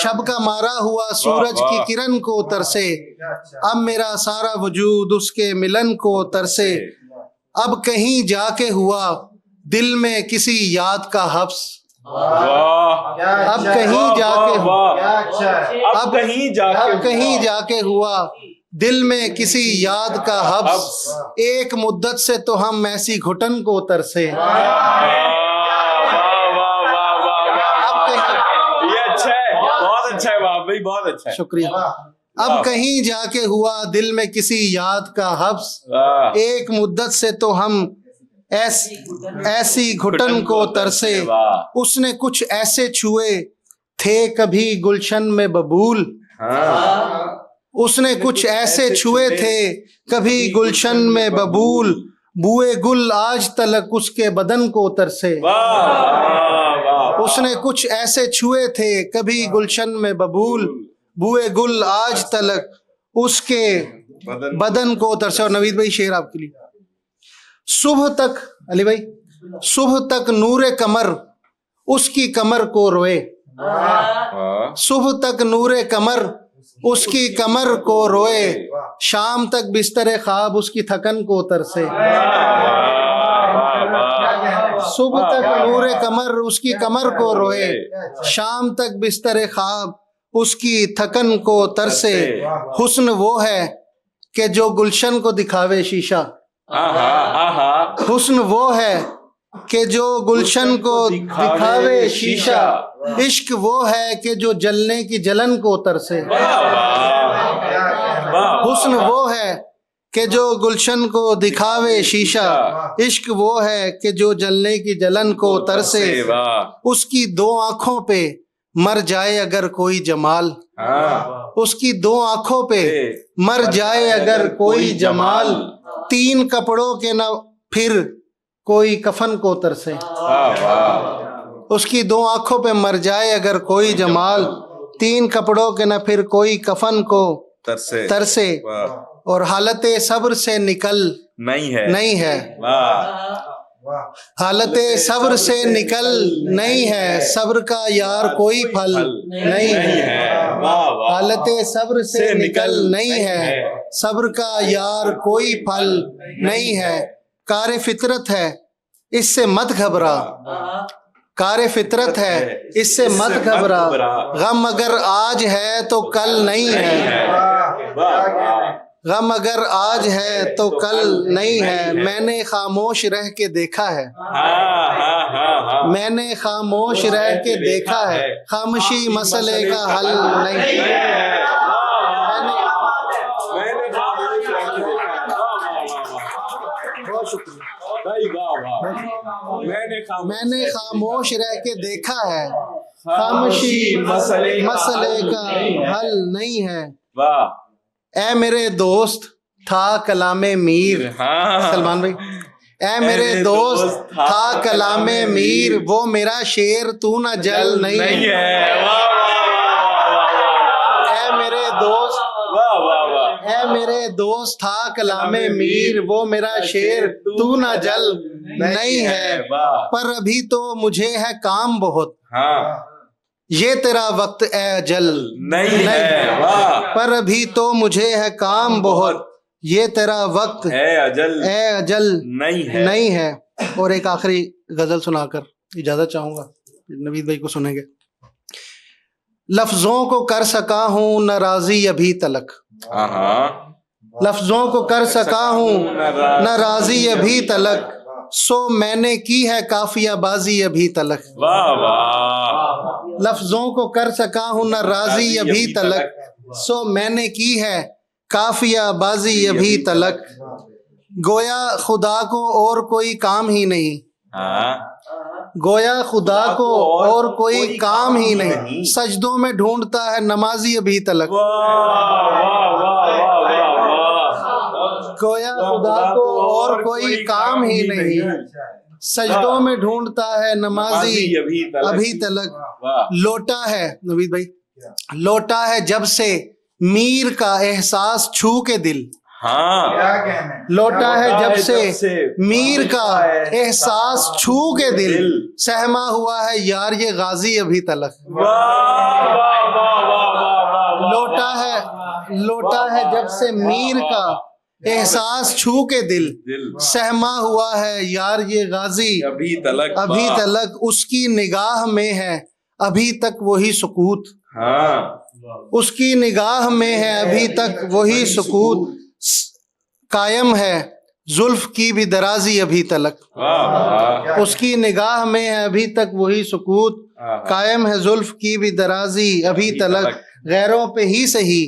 شب کا مارا ہوا سورج کی کرن کو ترسے. اب میرا سارا وجود اس کے ملن کو ترسے. اب کہیں جا کے ہوا دل میں کسی یاد کا حبس. اب کہیں جا کے اب کہیں جا کے ہوا دل میں کسی یاد کا حبس. ایک مدت سے تو ہم ایسی گھٹن کو ترسے. یہ اچھا ہے، بہت اچھا ہے بھائی، بہت اچھا ہے. شکریہ. اب کہیں جا کے ہوا دل میں کسی یاد کا حبس، ایک مدت سے تو ہم ایسی گھٹن کو ترسے، اس نے کچھ ایسے چھوئے تھے کبھی گلشن میں ببول، اس نے کچھ ایسے چھوئے تھے کبھی گلشن میں ببول، بوئے گل آج تلک اس کے بدن کو ترسے، اس نے کچھ ایسے چھوئے تھے کبھی گلشن میں ببول، بوئے گل آج تلک اس کے بدن کو ترسے۔ اور نوید بھائی شعر آپ کے لیے، صبح تک، علی بھائی، صبح تک نور کمر اس کی کمر کو روئے، صبح تک نور کمر اس کی کمر کو روئے، شام تک بستر خواب اس کی تھکن کو ترسے، صبح تک نور کمر اس کی کمر کو روئے، شام تک بستر خواب اس کی تھکن کو ترسے، حسن وہ ہے کہ جو گلشن کو دکھاوے شیشہ، حسن وہ ہے کہ جو گلشن کو دکھاوے شیشہ، عشق وہ ہے کہ جو جلنے کی جلن کو ترسے، حسن وہ ہے کہ جو گلشن کو دکھاوے شیشہ، عشق وہ ہے کہ جو جلنے کی جلن کو ترسے، اس کی دو آنکھوں پہ مر جائے اگر کوئی جمال، اس کی دو آنکھوں پہ مر جائے اگر کوئی جمال، تین کپڑوں کے نہ پھر کوئی کفن کو ترسے، اس کی دو آنکھوں پہ مر جائے اگر کوئی جمال، تین کپڑوں کے نہ پھر کوئی کفن کو ترسے، اور حالت صبر سے نکل نہیں ہے، حالت صبر سے نکل نہیں ہے، صبر کا یار کوئی پھل نہیں ہے، حالت صبر سے نکل نہیں ہے، صبر کا یار کوئی پھل نہیں ہے، کار فطرت ہے اس سے مت گھبرا، کار فطرت ہے اس سے مت گھبرا، غم اگر آج ہے تو کل نہیں ہے، غم اگر آج ہے تو کل نہیں ہے، میں نے خاموش رہ کے دیکھا ہے، میں نے خاموش رہ کے دیکھا ہے، خاموشی مسئلے کا حل نہیں ہے، میں نے خاموش رہ کے دیکھا ہے، خاموشی مسئلے کا حل نہیں ہے، اے میرے دوست تھا کلام میر، سلمان بھائی، اے میرے دوست تھا کلام میر، وہ میرا شعر تو نہ جل نہیں ہے، اے میرے دوست، اے میرے دوست تھا کلام میر، وہ میرا شعر تو نہ جل نہیں ہے، پر ابھی تو مجھے ہے کام بہت، یہ تیرا وقت اے اجل نہیں ہے، پر ابھی تو مجھے ہے کام بہت، یہ تیرا وقت اے اجل نہیں ہے۔ اور ایک آخری غزل سنا کر اجازت چاہوں گا، نوید بھائی کو سنیں گے۔ لفظوں کو کر سکا ہوں نہ راضی ابھی تلک، لفظوں کو کر سکا ہوں نہ راضی ابھی تلک، سو میں نے کی ہے قافیہ بازی ابھی تلک، لفظوں کو کر سکا ہوں نہ راضی ابھی تلک، سو میں نے کی ہے قافیہ بازی ابھی تلک، گویا خدا کو اور کوئی کام ہی نہیں، گویا خدا کو اور کوئی کام ہی نہیں، سجدوں میں ڈھونڈتا ہے نمازی ابھی تلک، گویا خدا کو اور کوئی کام ہی نہیں، سجدوں میں ڈھونڈتا ہے نمازی ابھی تلک، لوٹا ہے نوید بھائی، لوٹا ہے جب سے میر کا احساس چھو کے دل، لوٹا ہے جب سے میر کا احساس چھو کے دل، سہما ہوا ہے یار یہ غازی ابھی تلک، لوٹا ہے جب سے میر کا احساس چھو کے دل، سہما ہوا ہے یار یہ غازی ابھی تلک، اس کی نگاہ میں ہے ابھی تک وہی سکوت، اس کی نگاہ میں ہے ابھی تک وہی سکوت، قائم ہے زلف کی بھی درازی ابھی تلک، اس کی نگاہ میں ہے ابھی تک وہی سکوت، قائم ہے زلف کی بھی درازی ابھی تلک، غیروں پہ ہی صحیح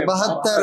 72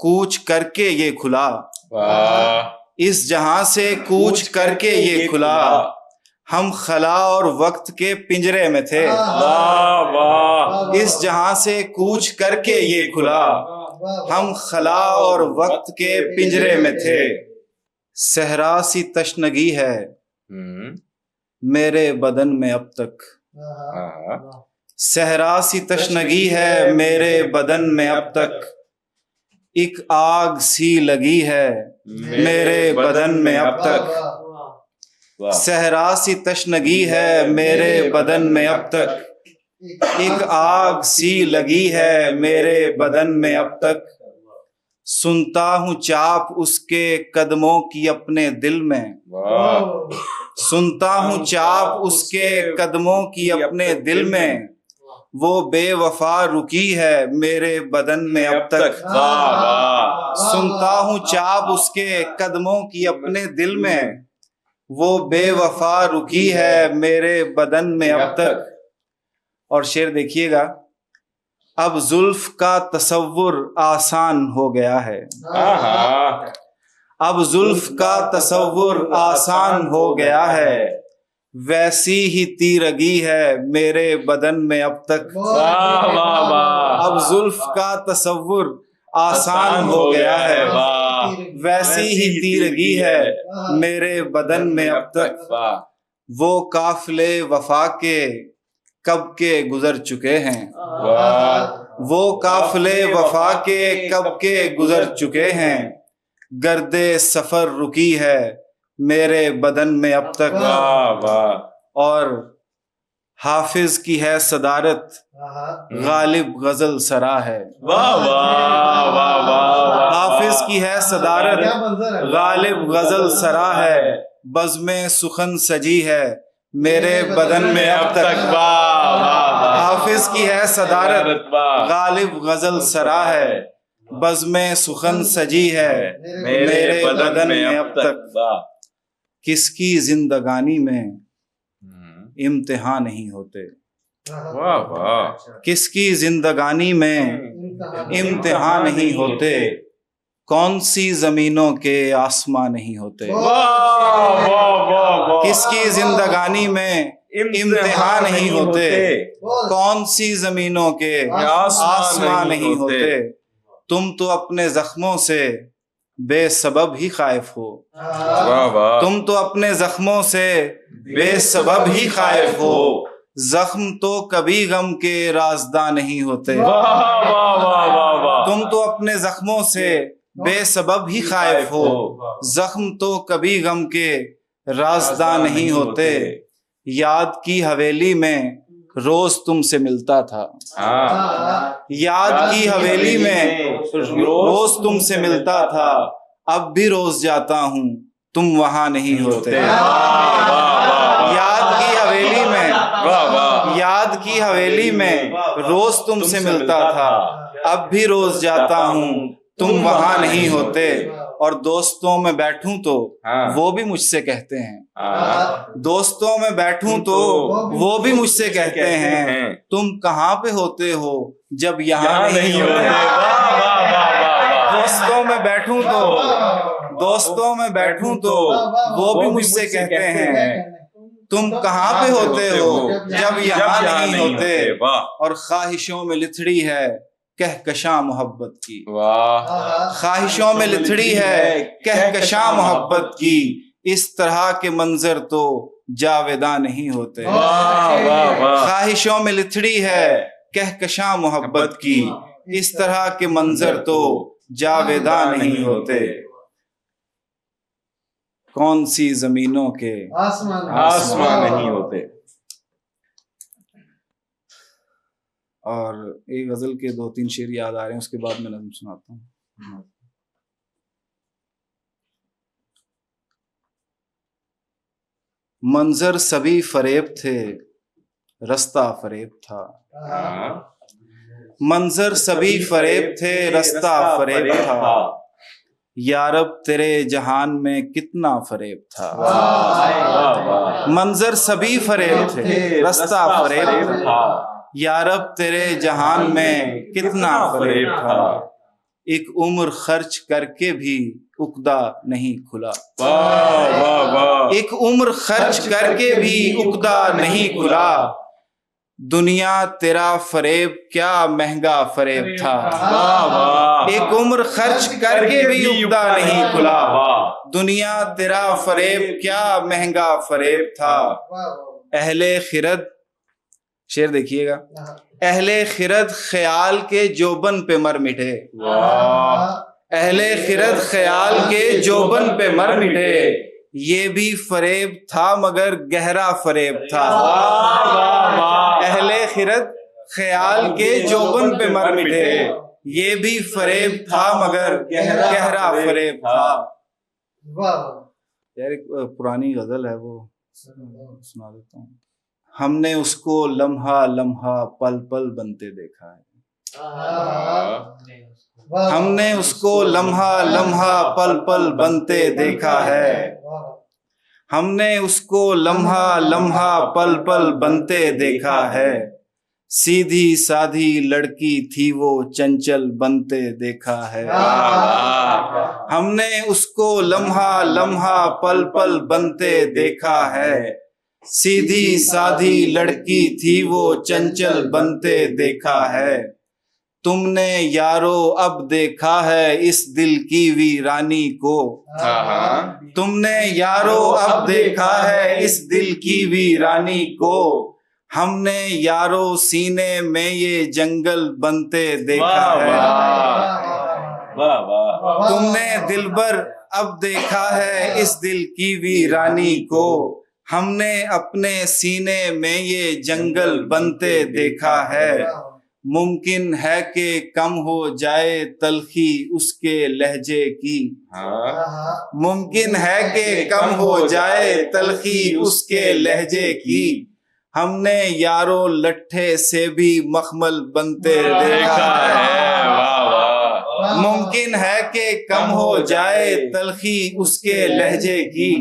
کوچ کر کے یہ کھلا، اس جہاں سے کوچ کر کے یہ کھلا، ہم خلا اور وقت کے پنجرے میں تھے، اس جہاں سے کوچ کر کے یہ کھلا، ہم خلا اور وقت کے پنجرے میں تھے، صحرا سی تشنگی ہے میرے بدن میں اب تک، صحرا سی تشنگی ہے میرے بدن میں اب تک، ایک آگ سی لگی ہے میرے بدن میں اب تک، صحرا سی تشنگی ہے میرے بدن میں اب تک، ایک آگ سی لگی ہے میرے بدن میں اب تک، سنتا ہوں چاپ اس کے قدموں کی اپنے دل میں، سنتا ہوں چاپ اس کے قدموں کی اپنے دل میں، وہ بے وفا رکی ہے میرے بدن میں اب تک، سنتا ہوں چاپ اس کے قدموں کی اپنے دل میں، وہ بے وفا رکی ہے میرے بدن میں اب تک۔ اور شعر دیکھیے گا، اب زلف کا تصور آسان ہو گیا ہے، اب زلف کا تصور آسان ہو گیا ہے، ویسی ہی تیرگی ہے میرے بدن میں اب تک، اب زلف کا تصور آسان ہو گیا ہے، ویسی ہی تیرگی ہے میرے بدن میں اب تک، وہ قافلے وفا کے کب کے گزر چکے ہیں، وہ قافلے وفا کے کب کے گزر چکے ہیں، گرد سفر رکی ہے میرے بدن میں اب تک، اور حافظ کی ہے صدارت غالب غزل سرا ہے، حافظ کی ہے صدارت غالب غزل سرا ہے، بزم سخن سجی ہے میرے بدن میں اب تک، حافظ کی ہے صدارت غالب غزل سرا ہے، بزم سخن سجی ہے میرے بدن میں اب تک، کس کی زندگانی میں امتحان نہیں ہوتے، کس کی زندگانی میں امتحان نہیں ہوتے، کون سی زمینوں کے آسمان نہیں ہوتے، کس کی زندگانی میں امتحان نہیں ہوتے، کون سی زمینوں کے آسمان نہیں ہوتے، تم تو اپنے زخموں سے بے سبب ہی خائف ہو، تم تو اپنے زخموں سے بے سبب ہی خائف ہو، زخم تو کبھی غم کے رازداں نہیں ہوتے، تم تو اپنے زخموں سے بے سبب ہی خائف ہو، زخم تو کبھی غم کے رازداں نہیں ہوتے، یاد کی حویلی میں روز تم سے ملتا تھا، یاد کی حویلی میں روز تم سے ملتا تھا، اب بھی روز جاتا ہوں تم وہاں نہیں ہوتے، یاد کی حویلی میں، یاد کی حویلی میں روز تم سے ملتا تھا، اب بھی روز جاتا ہوں تم وہاں نہیں ہوتے، اور دوستوں میں بیٹھوں تو وہ بھی مجھ سے کہتے ہیں، دوستوں میں بیٹھوں تو وہ بھی مجھ سے کہتے ہیں، تم کہاں پہ ہوتے ہو جب یہاں نہیں ہوتے، دوستوں میں بیٹھوں تو، دوستوں میں بیٹھوں تو وہ بھی مجھ سے کہتے ہیں، تم کہاں پہ ہوتے ہو جب یہاں نہیں ہوتے، اور خواہشوں میں لتھڑی ہے کہکشاں محبت کی، خواہشوں میں لتھڑی ہے کہکشاں محبت کی، اس طرح کے منظر تو جاویداں نہیں ہوتے، خواہشوں میں لتھڑی ہے کہکشاں محبت کی، اس طرح کے منظر تو جاویداں نہیں ہوتے، کون سی زمینوں کے آسمان نہیں ہوتے۔ اور ایک غزل کے 2-3 شعر یاد آ رہے ہیں، اس کے بعد میں نظم سناتا ہوں۔ منظر سبھی فریب تھے، رستہ فریب تھا، منظر سبھی فریب تھے، رستہ فریب تھا، یارب تیرے جہان میں کتنا فریب تھا، منظر سبھی فریب تھے، رستہ فریب تھا، یارب تیرے جہان میں کتنا فریب تھا، ایک عمر خرچ کر کے بھی عقدہ نہیں کھلا. واہ واہ واہ. ایک عمر خرچ کر کے بھی عقدہ نہیں کھلا. دنیا تیرا فریب کیا مہنگا فریب تھا. ایک عمر خرچ کر کے بھی عقدہ نہیں کھلا. دنیا تیرا فریب کیا مہنگا فریب تھا. اہل خرد، شعر دیکھیے گا، اہل خرد خیال کے جوبن پہ مر مٹے. اہل خرد خیال کے جوبن پہ مر مٹے. یہ بھی فریب تھا مگر گہرا فریب تھا. اہل خرد خیال کے جوبن پہ مر مٹے. یہ بھی فریب تھا مگر گہرا فریب تھا. یار ایک پرانی غزل ہے وہ سنا دیتا ہوں. ہم نے اس کو لمحہ لمحہ پل پل بنتے دیکھا ہے. ہم نے اس کو لمحہ لمحہ پل پل بنتے دیکھا ہے. ہم نے اس کو لمحہ لمحہ پل پل بنتے دیکھا ہے. سیدھی سادھی لڑکی تھی وہ چنچل بنتے دیکھا ہے. ہم نے اس کو لمحہ لمحہ پل پل بنتے دیکھا ہے. سیدھی سادھی لڑکی تھی وہ چنچل بنتے دیکھا ہے. تم نے یارو اب دیکھا ہے اس دل کی ویرانی کو. تم نے یارو اب دیکھا ہے اس دل کی ویرانی کو. ہم نے یارو سینے میں یہ جنگل بنتے دیکھا ہے. تم نے دلبر اب دیکھا ہے اس دل کی ویرانی کو. ہم نے اپنے سینے میں یہ جنگل بنتے دیکھا ہے. ممکن ہے کہ کم ہو جائے تلخی اس کے لہجے کی. ممکن ہے کہ کم ہو جائے تلخی اس کے لہجے کی. ہم نے یارو لٹھے سے بھی مخمل بنتے دیکھا ہے. ممکن ہے کہ کم ہو جائے تلخی اس کے لہجے کی.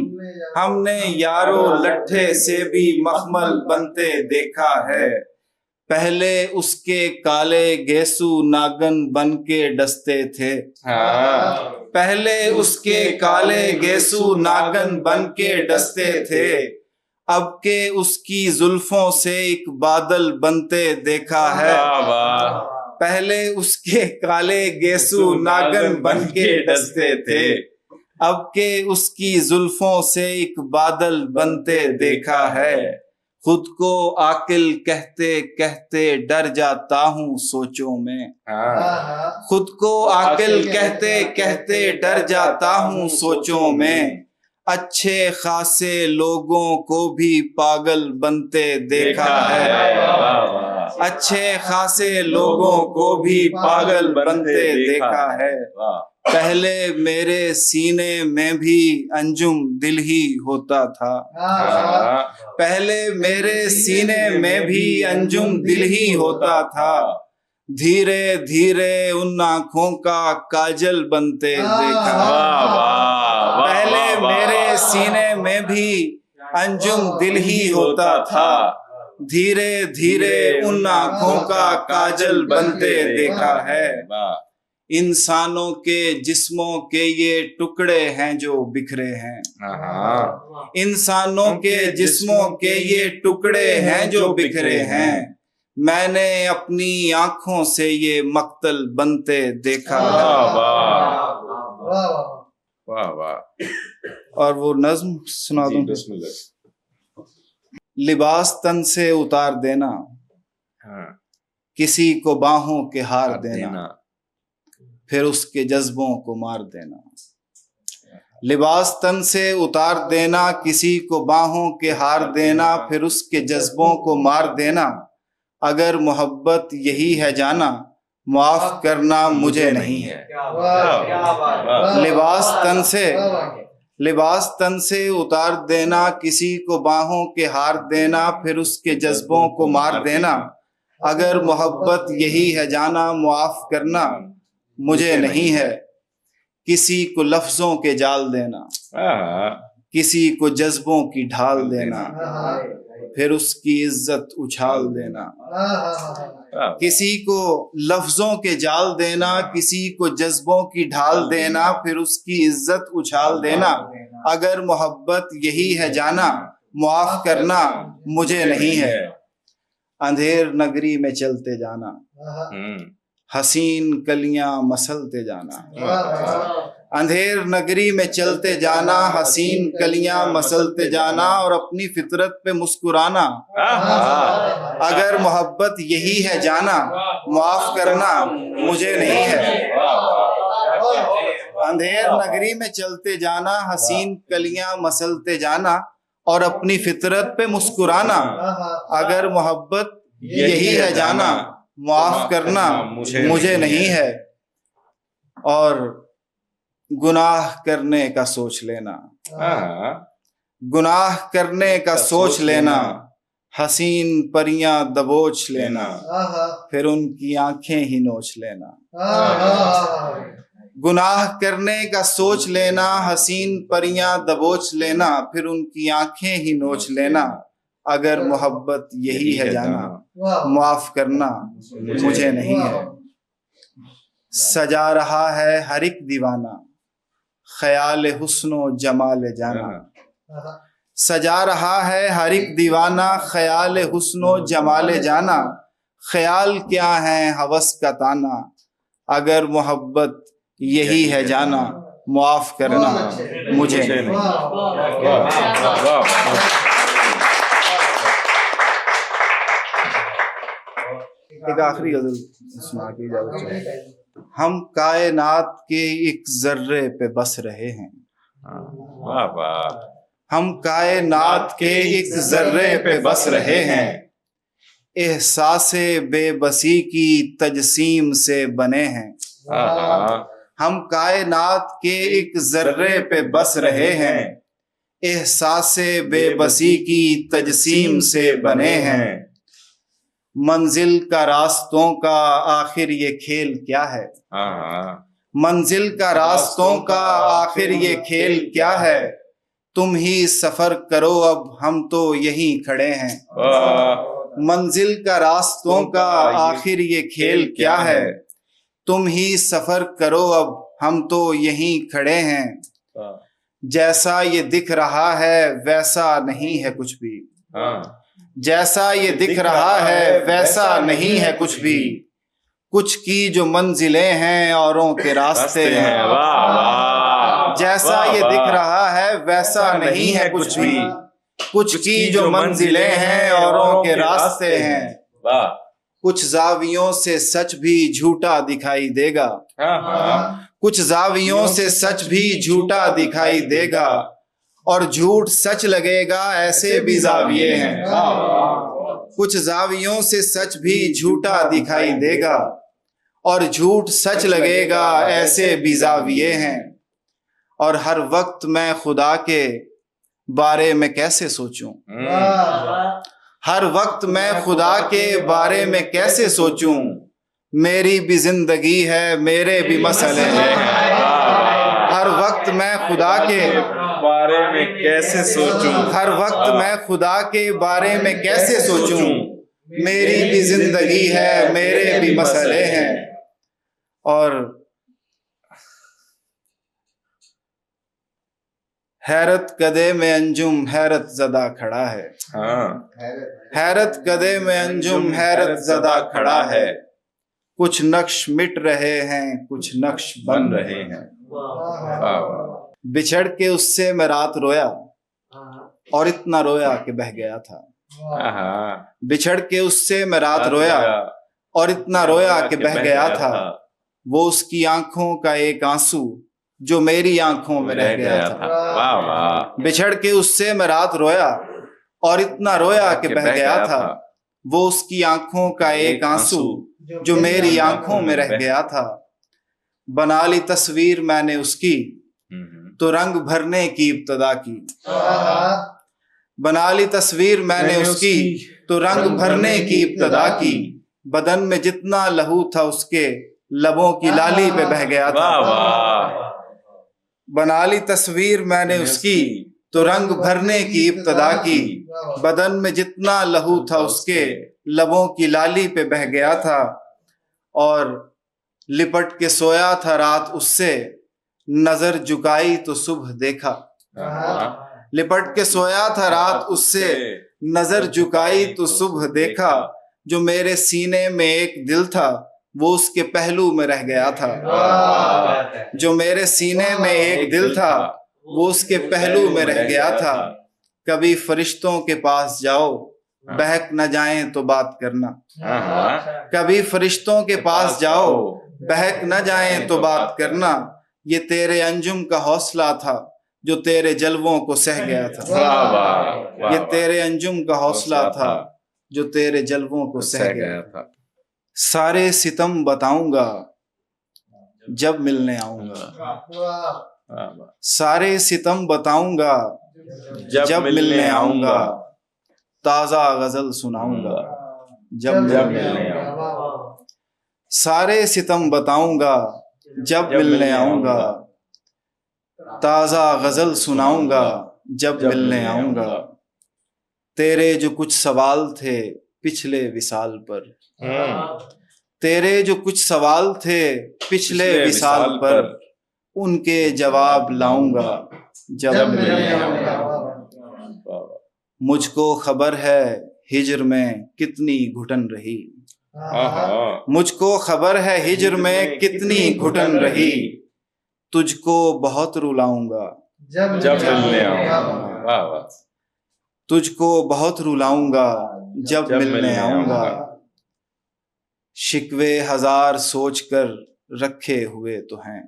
ہم نے یارو لٹھے سے بھی مخمل بنتے دیکھا ہے. پہلے اس کے کالے گیسو ناگن بن کے ڈستے تھے. پہلے اس کے کالے گیسو ناگن بن کے ڈستے تھے. اب کہ اس کی زلفوں سے ایک بادل بنتے دیکھا ہے. پہلے اس کے کالے گیسو ناگن بن کے ڈستے تھے. اب کہ اس کی زلفوں سے ایک بادل بنتے دیکھا ہے. خود کو عاقل کہتے کہتے ڈر جاتا ہوں سوچوں میں. خود کو عاقل کہتے کہتے ڈر جاتا ہوں سوچوں میں. اچھے خاصے لوگوں کو بھی پاگل بنتے دیکھا ہے. اچھے خاصے لوگوں کو بھی پاگل بنتے دیکھا ہے. پہلے میرے سینے میں بھی انجم دل ہی ہوتا تھا. پہلے میرے سینے میں بھی انجم دل ہی ہوتا تھا. دھیرے دھیرے ان آنکھوں کا کاجل بنتے دیکھا. پہلے میرے سینے میں بھی انجم دل ہی ہوتا تھا. دھیرے دھیرے ان آنکھوں کا کاجل بنتے دیکھا ہے. انسانوں کے جسموں کے یہ ٹکڑے ہیں جو بکھرے ہیں. انسانوں کے جسموں کے یہ ٹکڑے ہیں جو بکھرے ہیں. میں نے اپنی آنکھوں سے یہ مقتل بنتے دیکھا ہے. اور وہ نظم سنا دوں. لباس تن سے اتار دینا، کسی کو باہوں کے ہار دینا، پھر اس کے جذبوں کو مار دینا. لباس تن سے اتار دینا، کسی کو باہوں کے ہار دینا، پھر اس کے جذبوں کو مار دینا. اگر محبت یہی ہے جانا، معاف کرنا مجھے نہیں ہے. لباس تن سے اتار دینا، کسی کو باہوں کے ہار دینا، پھر اس کے جذبوں کو مار دینا. اگر محبت یہی ہے جانا، معاف کرنا مجھے نہیں ہے. کسی کو لفظوں کے جال دینا، کسی کو جذبوں کی ڈھال دینا، پھر اس کی عزت اچھال دینا. کسی کو لفظوں کے جال دینا, کسی کو جذبوں کی ڈھال دینا, پھر اس کی عزت اچھال دینا. اگر محبت یہی ہے جانا, معاف کرنا مجھے نہیں ہے. اندھیر نگری میں چلتے جانا, حسین کلیاں مسلتے جانا. اندھیر نگری میں چلتے جانا, حسین کلیاں مسلتے جانا, اور اپنی فطرت پہ مسکرانا. اگر محبت یہی ہے جانا, معاف کرنا مجھے نہیں ہے. اندھیر نگری میں چلتے جانا, حسین کلیاں مسلتے جانا, اور اپنی فطرت پہ مسکرانا. اگر محبت یہی ہے جانا, معاف کرنا مجھے نہیں ہے. اور گناہ کرنے کا سوچ لینا, گناہ کرنے کا سوچ لینا, حسین پریاں دبوچ لینا, پھر ان کی آنکھیں ہی نوچ لینا. گناہ کرنے کا سوچ لینا, حسین پریاں دبوچ لینا, پھر ان کی آنکھیں ہی نوچ لینا. اگر محبت یہی ہے جانا, معاف کرنا مجھے نہیں ہے. سجا رہا ہے ہر ایک دیوانہ, خیال حسن و جمال جانا. سجا رہا ہے ہر ایک دیوانہ, خیال حسن و جمال جانا. خیال کیا ہے ہوس کا تانا, اگر محبت یہی ہے جانا, معاف کرنا مجھے نہیں. ایک آخری غزل سنا کے اجازت چاہیے. ہم کائنات کے ایک ذرے پہ بس رہے ہیں, ہم کائنات کے ایک ذرے پہ بس رہے ہیں. احساس بے بسی کی تجسیم سے بنے ہیں. ہم کائنات کے ایک ذرے پہ بس رہے ہیں, احساس بے بسی کی تجسیم سے بنے ہیں. منزل کا راستوں کا آخر یہ کھیل کیا ہے, منزل کا راستوں کا آخر یہ کھیل کیا ہے. تم ہی سفر کرو اب ہم تو یہیں کھڑے ہیں. منزل کا راستوں کا آخر یہ کھیل کیا ہے, تم ہی سفر کرو اب ہم تو یہیں کھڑے ہیں. جیسا یہ دکھ رہا ہے ویسا نہیں ہے کچھ بھی, جیسا یہ دکھ رہا ہے ویسا نہیں ہے کچھ بھی. کچھ کی جو منزلیں ہیں اوروں کے راستے ہیں. جیسا یہ دکھ رہا ہے ویسا نہیں ہے کچھ بھی. کچھ کی جو منزلیں ہیں اوروں کے راستے ہیں. کچھ زاویوں سے سچ بھی جھوٹا دکھائی دے گا, کچھ زاویوں سے سچ بھی جھوٹا دکھائی دے گا, اور جھوٹ سچ لگے گا ایسے بھی زاویے ہیں. کچھ زاویوں سے سچ بھی جھوٹا دکھائی دے گا, اور جھوٹ سچ لگے گا ایسے بھی زاویے ہیں. اور ہر وقت میں خدا کے بارے میں کیسے سوچوں, ہر وقت میں خدا کے بارے میں کیسے سوچوں. میری بھی زندگی ہے میرے بھی مسئلے ہیں. ہر وقت میں خدا کے بارے میں کیسے سوچوں, ہر وقت میں خدا کے بارے میں کیسے سوچوں. میری بھی زندگی ہے میرے بھی مسئلے ہیں. اور حیرت کدے میں انجم حیرت زدہ کھڑا ہے, حیرت کدے میں انجم حیرت زدہ کھڑا ہے. کچھ نقش مٹ رہے ہیں کچھ نقش بن رہے ہیں. بچھڑ کے اس سے میں رات رویا, اور اتنا رویا کہ بہہ گیا تھا. بچھڑ کے اس سے میں رات رویا, اور اتنا رویا کہ بہہ گیا تھا. وہ اس کی آنکھوں کا ایک آنسو جو میری آنکھوں میں رہ گیا تھا. بچھڑ کے اس سے میں رات رویا, اور اتنا رویا کہ بہہ گیا تھا. وہ اس کی آنکھوں کا ایک آنسو جو میری آنکھوں میں رہ گیا تھا. بنا لی تصویر میں نے اس کی تو رنگ بھرنے کی ابتدا کی. بنا لی تصویر میں نے اس کی تو رنگ بھرنے کی ابتدا کی. بدن میں جتنا لہو تھا اس کے لبوں کی لالی پہ بہ گیا تھا. بنا لی تصویر میں نے اس کی تو رنگ بھرنے کی ابتدا کی، بدن میں جتنا لہو تھا اس کے لبوں کی لالی پہ بہہ گیا تھا، اور لپٹ کے سویا تھا رات اس سے، نظر جھکائی تو صبح دیکھا۔ لپٹ کے سویا تھا رات اس سے، نظر جھکائی تو صبح دیکھا، جو میرے سینے میں ایک دل تھا وہ اس کے پہلو میں رہ گیا تھا، جو میرے سینے میں ایک دل تھا وہ اس کے پہلو میں رہ گیا تھا۔ کبھی فرشتوں کے پاس جاؤ، بہک نہ جائیں تو بات کرنا، کبھی فرشتوں کے پاس جاؤ، بہک نہ جائیں تو بات کرنا، یہ تیرے انجم کا حوصلہ تھا جو تیرے جلووں کو سہ گیا تھا، یہ تیرے انجم کا حوصلہ تھا جو تیرے جلووں کو سہ گیا تھا۔ سارے ستم بتاؤں گا جب ملنے آؤں گا، سارے ستم بتاؤں گا جب ملنے آؤں گا، تازہ غزل سناؤں گا جب ملنے آؤں گا، سارے ستم بتاؤں گا جب ملنے آؤں گا، تازہ غزل سناؤں گا جب ملنے آؤں گا۔ تیرے جو کچھ سوال تھے پچھلے وصال پر، تیرے جو کچھ سوال تھے پچھلے وصال پر، ان کے جواب لاؤں گا جب ملنے آؤں گا۔ مجھ کو خبر ہے ہجر میں کتنی گھٹن رہی، مجھ کو خبر ہے ہجر میں کتنی گھٹن رہی، تجھ کو بہت رلاؤں گا جب ملنے آؤں گا، تجھ کو بہت رلاؤں گا جب ملنے آؤں گا۔ شکوے ہزار سوچ کر رکھے ہوئے تو ہیں،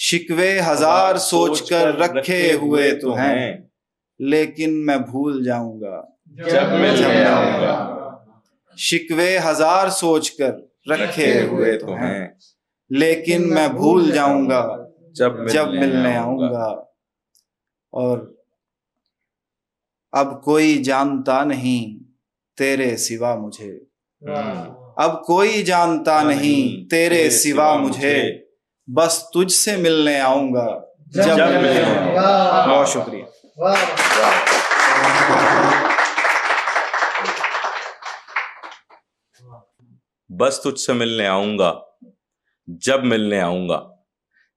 شکوے ہزار سوچ کر رکھے ہوئے تو ہیں، لیکن میں بھول جاؤں گا جب ملنے آؤں گا۔ شکوے ہزار سوچ کر رکھے ہوئے تو ہیں، لیکن میں بھول جاؤں گا جب ملنے آؤں گا۔ اور اب کوئی جانتا نہیں تیرے سوا مجھے، اب کوئی جانتا نہیں تیرے سوا مجھے، بس تجھ سے ملنے آؤں گا جب ملنے آؤں گا۔ بہت شکریہ۔ بس تجھ سے ملنے آؤں گا جب ملنے آؤں گا،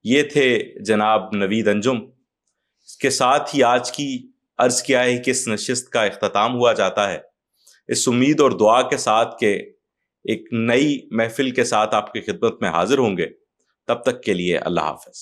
یہ تھے جناب نوید انجم۔ اس کے ساتھ ہی آج کی عرض کیا ہے کہ اس نشست کا اختتام ہوا جاتا ہے، اس امید اور دعا کے ساتھ کہ ایک نئی محفل کے ساتھ آپ کی خدمت میں حاضر ہوں گے۔ تب تک کے لیے اللہ حافظ۔